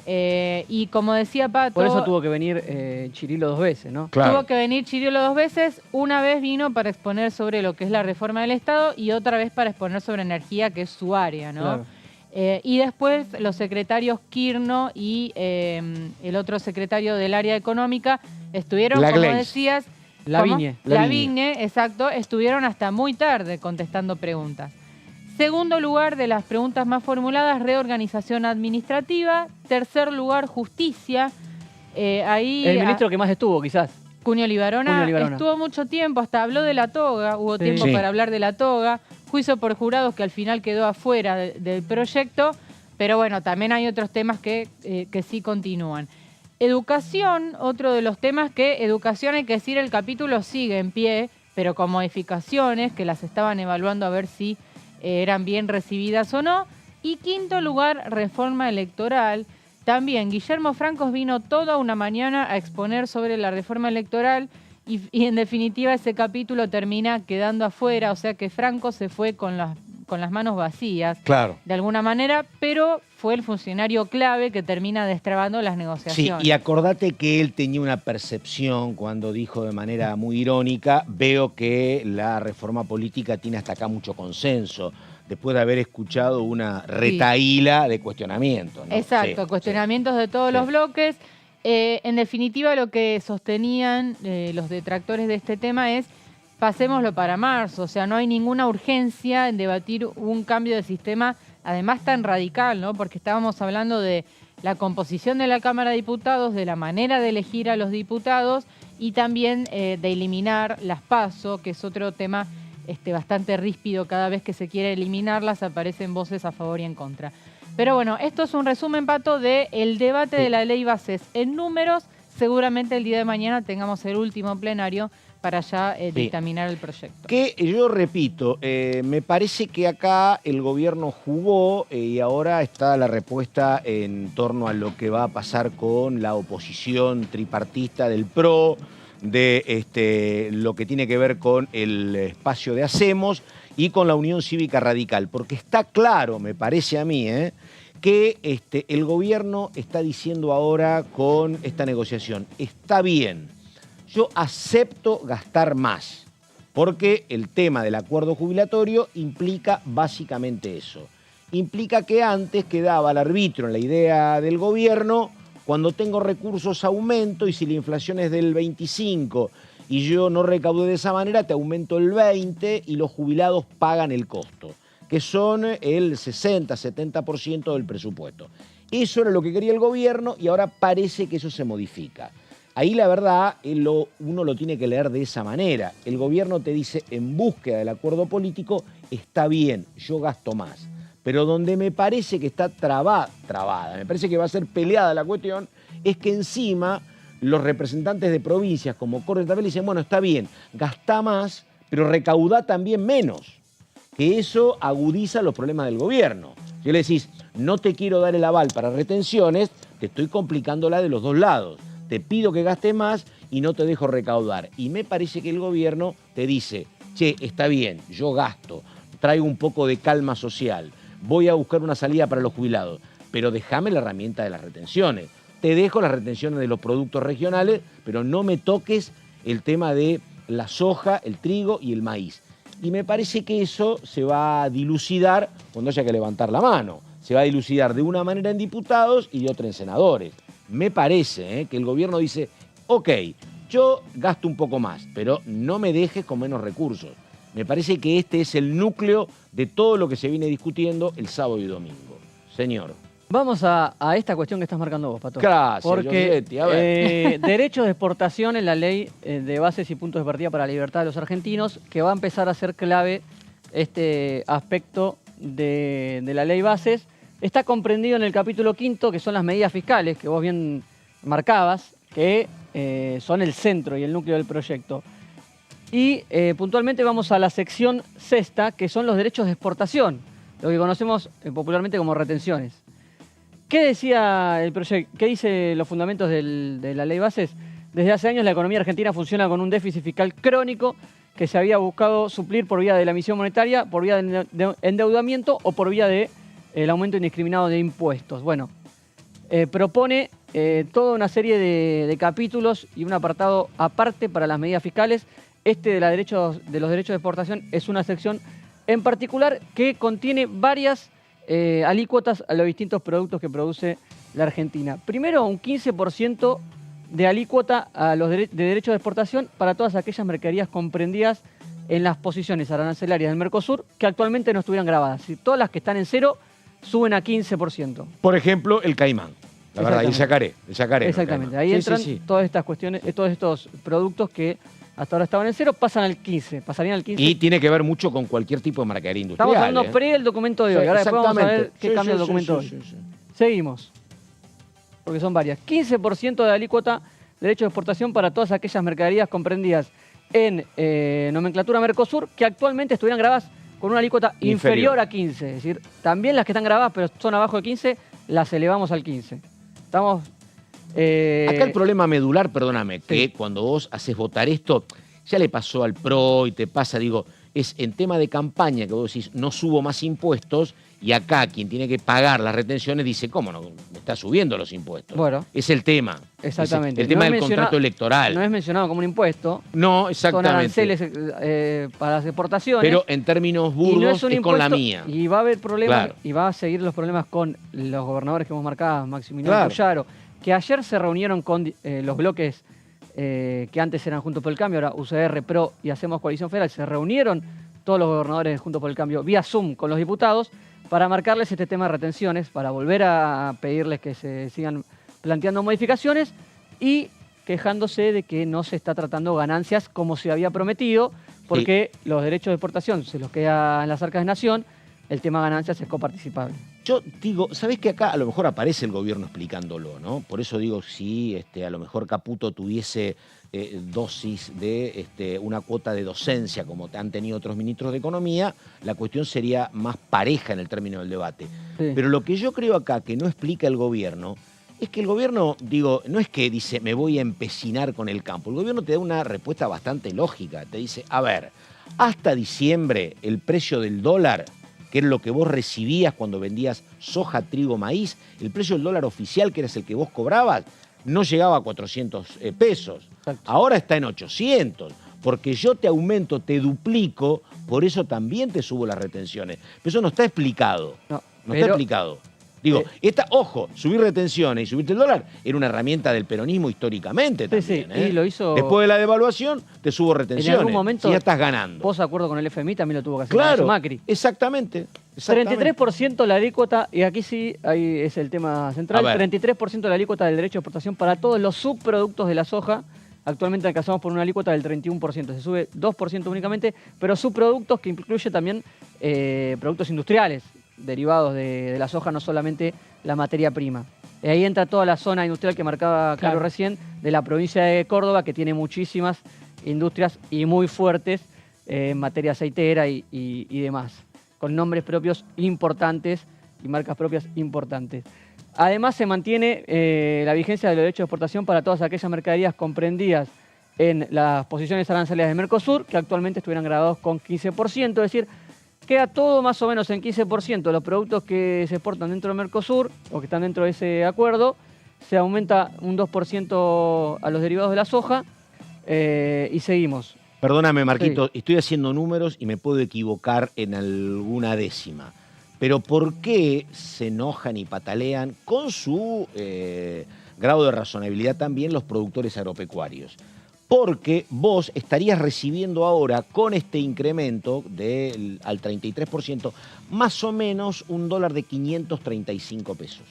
Y como decía Pato... Por eso tuvo que venir Chirilo 2 veces, ¿no? Claro. Tuvo que venir Chiriolo 2 veces. Una vez vino para exponer sobre lo que es la reforma del Estado y otra vez para exponer sobre energía, que es su área, ¿no? Claro. Y después los secretarios Quirno y el otro secretario del área económica estuvieron, La como Gleis. decías... Lavigne. ¿Cómo? Lavigne, exacto. Estuvieron hasta muy tarde contestando preguntas. Segundo lugar de las preguntas más formuladas, reorganización administrativa. Tercer lugar, justicia. Ahí El ministro que más estuvo, quizás. Cunio Libarona, Libarona. estuvo mucho tiempo, hasta habló de la toga, hubo Sí. tiempo Sí. para hablar de la toga. Juicio por jurados que al final quedó afuera del proyecto, pero bueno, también hay otros temas que sí continúan. Educación, otro de los temas que educación, hay que decir, el capítulo sigue en pie, pero con modificaciones que las estaban evaluando a ver si eran bien recibidas o no. Y quinto lugar, reforma electoral. También Guillermo Francos vino toda una mañana a exponer sobre la reforma electoral y en definitiva ese capítulo termina quedando afuera, o sea que Franco se fue con las manos vacías, Claro. de alguna manera, pero fue el funcionario clave que termina destrabando las Sí, negociaciones. y acordate que él tenía una percepción cuando dijo de manera muy irónica, veo que la reforma política tiene hasta acá mucho consenso, después de haber escuchado una retahíla de cuestionamientos, ¿no? Exacto, Sí, cuestionamientos de todos los bloques. En definitiva, lo que sostenían los detractores de este tema es pasémoslo para marzo, o sea, no hay ninguna urgencia en debatir un cambio de sistema, además tan radical, ¿no? Porque estábamos hablando de la composición de la Cámara de Diputados, de la manera de elegir a los diputados y también de eliminar las PASO, que es otro tema bastante ríspido. Cada vez que se quiere eliminarlas aparecen voces a favor y en contra. Pero bueno, esto es un resumen, Pato, del debate de la ley bases en números. Seguramente el día de mañana tengamos el último plenario para ya dictaminar el proyecto. Que yo repito, me parece que acá el gobierno jugó y ahora está la respuesta en torno a lo que va a pasar con la oposición tripartista del PRO, de lo que tiene que ver con el espacio de Hacemos y con la Unión Cívica Radical. Porque está claro, me parece a mí, que el gobierno está diciendo ahora con esta negociación, está bien, yo acepto gastar más, porque el tema del acuerdo jubilatorio implica básicamente eso. Implica que antes quedaba al arbitrio en la idea del gobierno, cuando tengo recursos aumento y si la inflación es del 25 y yo no recaudé de esa manera, te aumento el 20 y los jubilados pagan el costo, que son el 60-70% del presupuesto. Eso era lo que quería el gobierno y ahora parece que eso se modifica. Ahí la verdad uno lo tiene que leer de esa manera. El gobierno te dice, en búsqueda del acuerdo político, está bien, yo gasto más. Pero donde me parece que está trabada, me parece que va a ser peleada la cuestión, es que encima los representantes de provincias como Cortes Tabel dicen, bueno, está bien, gastá más, pero recaudá también menos. Que eso agudiza los problemas del gobierno. Si le decís, no te quiero dar el aval para retenciones, te estoy complicándola de los dos lados. Te pido que gastes más y no te dejo recaudar. Y me parece que el gobierno te dice, che, está bien, yo gasto, traigo un poco de calma social, voy a buscar una salida para los jubilados, pero déjame la herramienta de las retenciones. Te dejo las retenciones de los productos regionales, pero no me toques el tema de la soja, el trigo y el maíz. Y me parece que eso se va a dilucidar cuando haya que levantar la mano. Se va a dilucidar de una manera en diputados y de otra en senadores. Me parece que el gobierno dice, ok, yo gasto un poco más, pero no me dejes con menos recursos. Me parece que este es el núcleo de todo lo que se viene discutiendo el sábado y domingo. Señor. Vamos a esta cuestión que estás marcando vos, Pato. Gracias, porque Giorgetti, a ver. derechos de exportación en la ley de bases y puntos de partida para la libertad de los argentinos, que va a empezar a ser clave este aspecto de la ley bases, está comprendido en el capítulo 5, que son las medidas fiscales, que vos bien marcabas, que son el centro y el núcleo del proyecto. Y puntualmente vamos a la sección sexta, que son los derechos de exportación, lo que conocemos popularmente como retenciones. ¿Qué decía el proyecto? ¿Qué dice los fundamentos de la ley bases? Desde hace años la economía argentina funciona con un déficit fiscal crónico que se había buscado suplir por vía de la emisión monetaria, por vía de endeudamiento o por vía de el aumento indiscriminado de impuestos. Bueno, propone toda una serie de capítulos y un apartado aparte para las medidas fiscales. De los derechos de exportación es una sección en particular que contiene varias alícuotas a los distintos productos que produce la Argentina. Primero, un 15% de alícuota a los de derechos de exportación para todas aquellas mercaderías comprendidas en las posiciones arancelarias del Mercosur que actualmente no estuvieran grabadas. Si todas las que están en cero suben a 15%. Por ejemplo, el caimán. La verdad, el yacaré. Exactamente. Ahí entran todas estas cuestiones, todos estos productos que hasta ahora estaban en cero, pasarían al 15. Y tiene que ver mucho con cualquier tipo de mercadería industrial. Estamos hablando pre el documento de hoy. Ahora después vamos a ver qué cambia el documento de hoy. Seguimos. Porque son varias. 15% de alícuota de derecho de exportación para todas aquellas mercaderías comprendidas en nomenclatura Mercosur que actualmente estuvieran grabadas con una alícuota inferior a 15. Es decir, también las que están grabadas pero son abajo de 15, las elevamos al 15. Estamos Acá el problema medular, perdóname, que cuando vos haces votar esto, ya le pasó al PRO y te pasa, digo, es en tema de campaña que vos decís, no subo más impuestos, y acá quien tiene que pagar las retenciones dice, ¿cómo no? Me está subiendo los impuestos. Bueno. Es el tema. Exactamente. El tema del contrato electoral. No es mencionado como un impuesto. No, exactamente. Son aranceles para las exportaciones. Pero en términos burdos es con la mía. Y va a haber problemas, Claro. y va a seguir los problemas con los gobernadores que hemos marcado, Maximiliano Puyaro, que ayer se reunieron con los bloques que antes eran Juntos por el Cambio, ahora UCR, PRO y Hacemos Coalición Federal. Se reunieron todos los gobernadores de Juntos por el Cambio vía Zoom con los diputados para marcarles este tema de retenciones, para volver a pedirles que se sigan planteando modificaciones y quejándose de que no se está tratando ganancias como se había prometido, porque los derechos de exportación se los queda en las arcas de Nación, el tema ganancias es coparticipable. Yo digo, ¿sabés que acá a lo mejor aparece el gobierno explicándolo, ¿no? Por eso digo, si a lo mejor Caputo tuviese dosis de una cuota de docencia, como han tenido otros ministros de Economía, la cuestión sería más pareja en el término del debate. Sí. Pero lo que yo creo acá que no explica el gobierno es que el gobierno, digo, no es que dice me voy a empecinar con el campo. El gobierno te da una respuesta bastante lógica. Te dice, a ver, hasta diciembre el precio del dólar, que era lo que vos recibías cuando vendías soja, trigo, maíz, el precio del dólar oficial, que era el que vos cobrabas, no llegaba a 400 pesos. Exacto. Ahora está en 800, porque yo te aumento, te duplico, por eso también te subo las retenciones. Pero eso no está explicado. No está explicado. Digo, ojo, subir retenciones y subirte el dólar era una herramienta del peronismo históricamente también. Sí, y lo hizo. Después de la devaluación, te subo retenciones. En algún momento, y ya estás ganando. Vos, de acuerdo con el FMI, también lo tuvo que hacer Claro, Macri. exactamente. 33% la alícuota, y aquí sí, ahí es el tema central, 33% la alícuota del derecho de exportación para todos los subproductos de la soja. Actualmente alcanzamos por una alícuota del 31%, se sube 2% únicamente, pero subproductos que incluye también productos industriales derivados de la soja, no solamente la materia prima. Ahí entra toda la zona industrial que marcaba Caro recién, de la provincia de Córdoba, que tiene muchísimas industrias y muy fuertes en materia aceitera y demás, con nombres propios importantes y marcas propias importantes. Además, se mantiene la vigencia de los derechos de exportación para todas aquellas mercaderías comprendidas en las posiciones arancelarias de Mercosur, que actualmente estuvieran grabados con 15%, es decir, queda todo más o menos en 15%. Los productos que se exportan dentro de Mercosur o que están dentro de ese acuerdo, se aumenta un 2% a los derivados de la soja y seguimos. Perdóname, Marquito, estoy haciendo números y me puedo equivocar en alguna décima. Pero ¿por qué se enojan y patalean con su grado de razonabilidad también los productores agropecuarios? Porque vos estarías recibiendo ahora, con este incremento al 33%, más o menos un dólar de 535 pesos.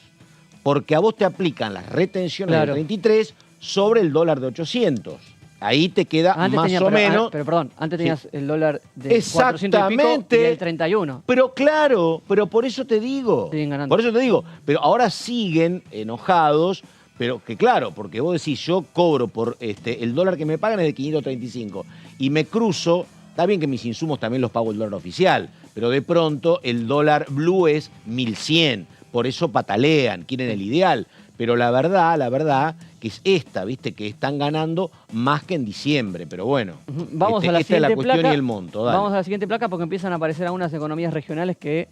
Porque a vos te aplican las retenciones del 33 sobre el dólar de 800. Ahí te queda más o menos... Pero perdón, antes tenías el dólar de 400 y pico y el 31. Pero claro, pero por eso te digo. Siguen ganando. Por eso te digo. Pero ahora siguen enojados, pero que claro, porque vos decís, yo cobro por el dólar que me pagan es de 535 y me cruzo, está bien que mis insumos también los pago el dólar oficial, pero de pronto el dólar blue es 1100, por eso patalean, quieren el ideal. Pero la verdad, que es esta, ¿viste? Que están ganando más que en diciembre, pero bueno. Vamos a la esta es la siguiente cuestión placa. y el monto. Dale. Vamos a la siguiente placa porque empiezan a aparecer algunas economías regionales que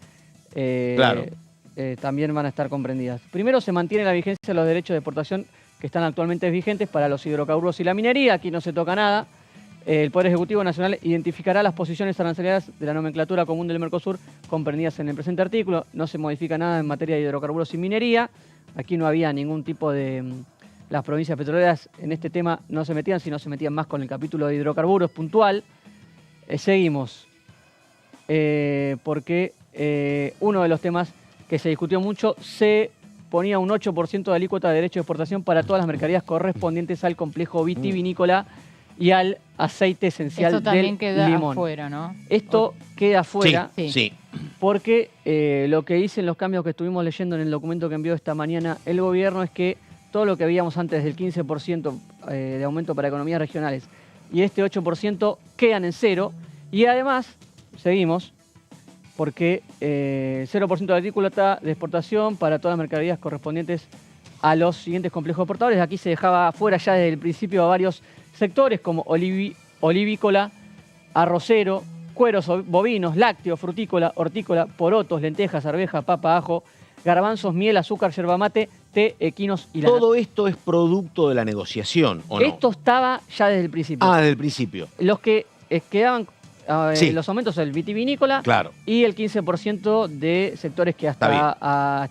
también van a estar comprendidas. Primero, se mantiene la vigencia de los derechos de exportación que están actualmente vigentes para los hidrocarburos y la minería. Aquí no se toca nada. El Poder Ejecutivo Nacional identificará las posiciones arancelarias de la nomenclatura común del Mercosur comprendidas en el presente artículo. No se modifica nada en materia de hidrocarburos y minería. Aquí no había ningún tipo de... Las provincias petroleras en este tema no se metían, sino se metían más con el capítulo de hidrocarburos puntual. Seguimos. Porque uno de los temas que se discutió mucho, se ponía un 8% de alícuota de derecho de exportación para todas las mercaderías correspondientes al complejo vitivinícola y al aceite esencial del limón. Esto también queda afuera, ¿no? Esto queda afuera. Sí. Porque lo que dicen los cambios que estuvimos leyendo en el documento que envió esta mañana el gobierno es que todo lo que veíamos antes del 15% de aumento para economías regionales y este 8% quedan en cero. Y además, seguimos, porque 0% de alícuota de exportación para todas las mercaderías correspondientes a los siguientes complejos exportadores. Aquí se dejaba fuera ya desde el principio a varios sectores como olivícola, arrocero, cueros bovinos, lácteo, frutícola, hortícola, porotos, lentejas, arveja, papa, ajo, garbanzos, miel, azúcar, yerba mate, té, equinos y lana. Todo esto es producto de la negociación, ¿o no? Esto estaba ya desde el principio. Ah, desde el principio. Los que quedaban, Sí. los aumentos del vitivinícola Claro. y el 15% de sectores que hasta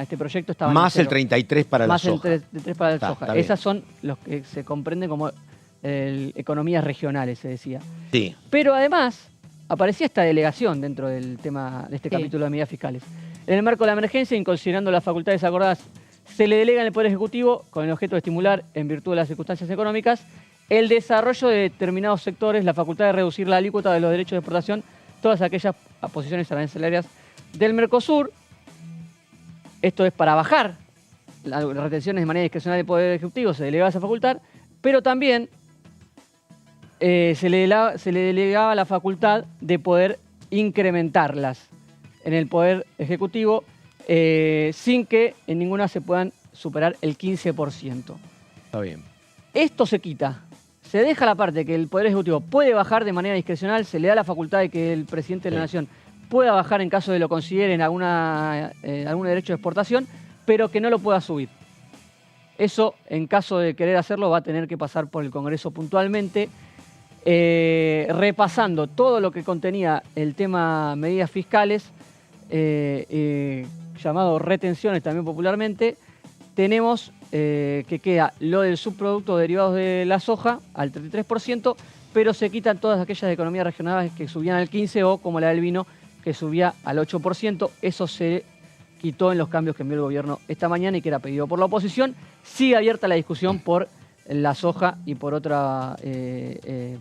este proyecto estaban Más en el cero. 33 para la Más soja. el 33 para la Está soja. bien. Esas son los que se comprenden como economías regionales, se decía. Sí. Pero además aparecía esta delegación dentro del tema de este Sí. capítulo de medidas fiscales. En el marco de la emergencia, y considerando las facultades acordadas, se le delega en el Poder Ejecutivo, con el objeto de estimular, en virtud de las circunstancias económicas, el desarrollo de determinados sectores, la facultad de reducir la alícuota de los derechos de exportación, todas aquellas posiciones arancelarias del Mercosur. Esto es para bajar las retenciones de manera discrecional del Poder Ejecutivo, se delegaba esa facultad, pero también se le delegaba la facultad de poder incrementarlas en el Poder Ejecutivo sin que en ninguna se puedan superar el 15%. Está bien. Esto se quita. Se deja la parte que el Poder Ejecutivo puede bajar de manera discrecional, se le da la facultad de que el presidente de la Nación pueda bajar en caso de lo consideren algún derecho de exportación, pero que no lo pueda subir. Eso, en caso de querer hacerlo, va a tener que pasar por el Congreso puntualmente, repasando todo lo que contenía el tema medidas fiscales, llamado retenciones también popularmente. Tenemos que queda lo del subproducto derivados de la soja al 33%, pero se quitan todas aquellas economías regionales que subían al 15% o como la del vino, que subía al 8%. Eso se quitó en los cambios que envió el gobierno esta mañana y que era pedido por la oposición. Sigue abierta la discusión por la soja y por otra,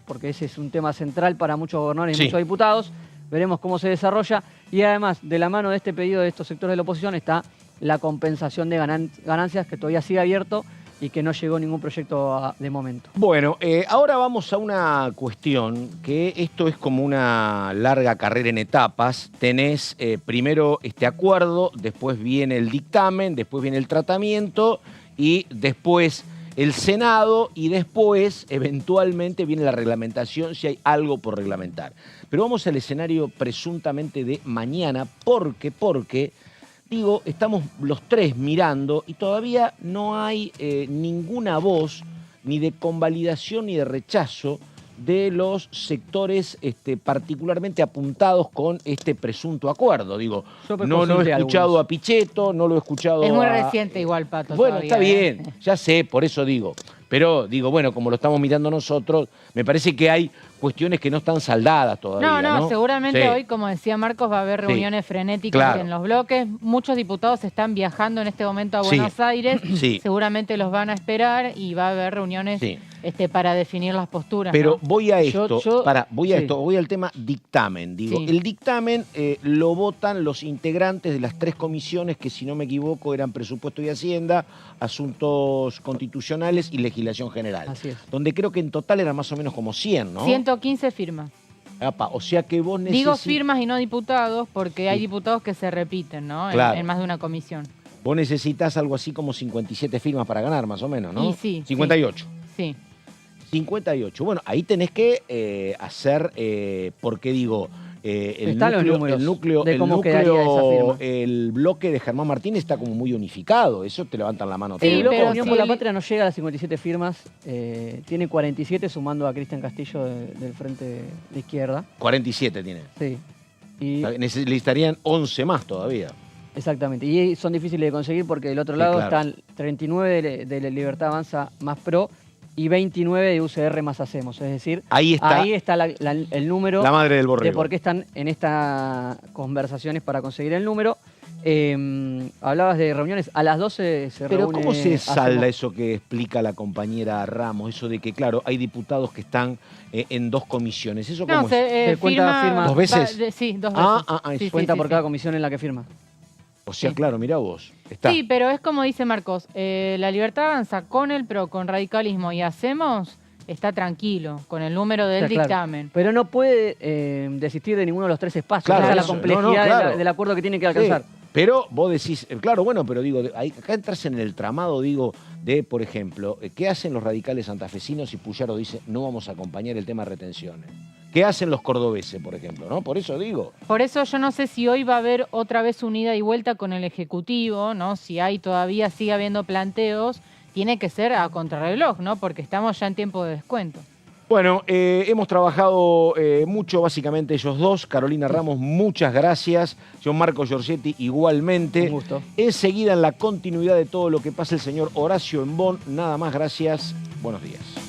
porque ese es un tema central para muchos gobernadores y muchos diputados. Veremos cómo se desarrolla. Y además, de la mano de este pedido de estos sectores de la oposición está la compensación de ganancias, que todavía sigue abierto y que no llegó ningún proyecto de momento. Bueno, ahora vamos a una cuestión, que esto es como una larga carrera en etapas. Tenés primero este acuerdo, después viene el dictamen, después viene el tratamiento y después el Senado y después eventualmente viene la reglamentación si hay algo por reglamentar. Pero vamos al escenario presuntamente de mañana porque digo, estamos los tres mirando y todavía no hay ninguna voz ni de convalidación ni de rechazo de los sectores particularmente apuntados con este presunto acuerdo. Digo, no he escuchado a Pichetto, no lo he escuchado Es muy a... reciente igual, Pato. Bueno, todavía, está bien, ya sé, por eso digo. Pero digo, bueno, como lo estamos mirando nosotros, me parece que hay cuestiones que no están saldadas todavía. No, seguramente Sí. hoy, como decía Marcos, va a haber reuniones frenéticas claro. en los bloques. Muchos diputados están viajando en este momento a Buenos Aires. Sí. Seguramente los van a esperar y va a haber reuniones para definir las posturas. Pero ¿no? voy a esto, sí. voy al tema dictamen. Digo, Sí. el dictamen lo votan los integrantes de las tres comisiones que, si no me equivoco, eran Presupuesto y Hacienda, Asuntos Constitucionales y Legislación General. Así es. Donde creo que en total eran más o menos como 100, ¿no? 115 firmas. Apa, o sea que vos Digo firmas y no diputados porque hay Sí. diputados que se repiten, ¿no? Claro. En más de una comisión. Vos necesitas algo así como 57 firmas para ganar, más o menos, ¿no? Y sí, 58. Sí. 58. Bueno, ahí tenés que hacer, porque digo, Están los números de cómo quedaría esa firma. el bloque de Germán Martínez está como muy unificado. Eso te levantan la mano. Sí, El bloque pero Unión sí. por la Patria no llega a las 57 firmas, tiene 47 sumando a Cristian Castillo del Frente de Izquierda. 47 tiene. Sí. Y, Necesitarían 11 más todavía. exactamente. Y son difíciles de conseguir porque del otro Sí, lado claro. están 39 de Libertad Avanza más PRO y 29 de UCR más Hacemos. Es decir, Ahí está el número la madre del borrego. de por qué están en estas conversaciones para conseguir el número. Hablabas de reuniones, a las 12 se Pero reúne... ¿cómo se salda Hacemos. eso que explica la compañera Ramos? Eso de que, claro, hay diputados que están en dos comisiones. ¿Eso cómo No, es? Se cuenta firma- ¿Dos veces? Sí, 2 veces. Sí, Cuenta sí, por sí, cada sí. comisión en la que firma. O sea, Sí. claro, mirá vos. Está. Sí, pero es como dice Marcos, la Libertad Avanza con el PRO, con radicalismo y Hacemos, está tranquilo con el número del O sea, claro. dictamen. Pero no puede desistir de ninguno de los tres espacios. Claro, Esa es la eso. complejidad No, claro. del acuerdo que tiene que alcanzar. Sí. Pero vos decís, claro, bueno, pero digo, acá entras en el tramado, digo, de, por ejemplo, ¿qué hacen los radicales santafesinos y Puyaro dice no vamos a acompañar el tema de retenciones? ¿Qué hacen los cordobeses, por ejemplo? ¿No? Por eso digo. Por eso yo no sé si hoy va a haber otra vez una ida y vuelta con el Ejecutivo, ¿no? Si hay todavía, sigue habiendo planteos, tiene que ser a contrarreloj, ¿no? Porque estamos ya en tiempo de descuento. Bueno, hemos trabajado mucho, básicamente ellos dos. Carolina Ramos, muchas gracias. John Marco Giorgetti, igualmente. Un gusto. Enseguida, en la continuidad de todo lo que pasa el señor Horacio Embón. Nada más, gracias. Buenos días.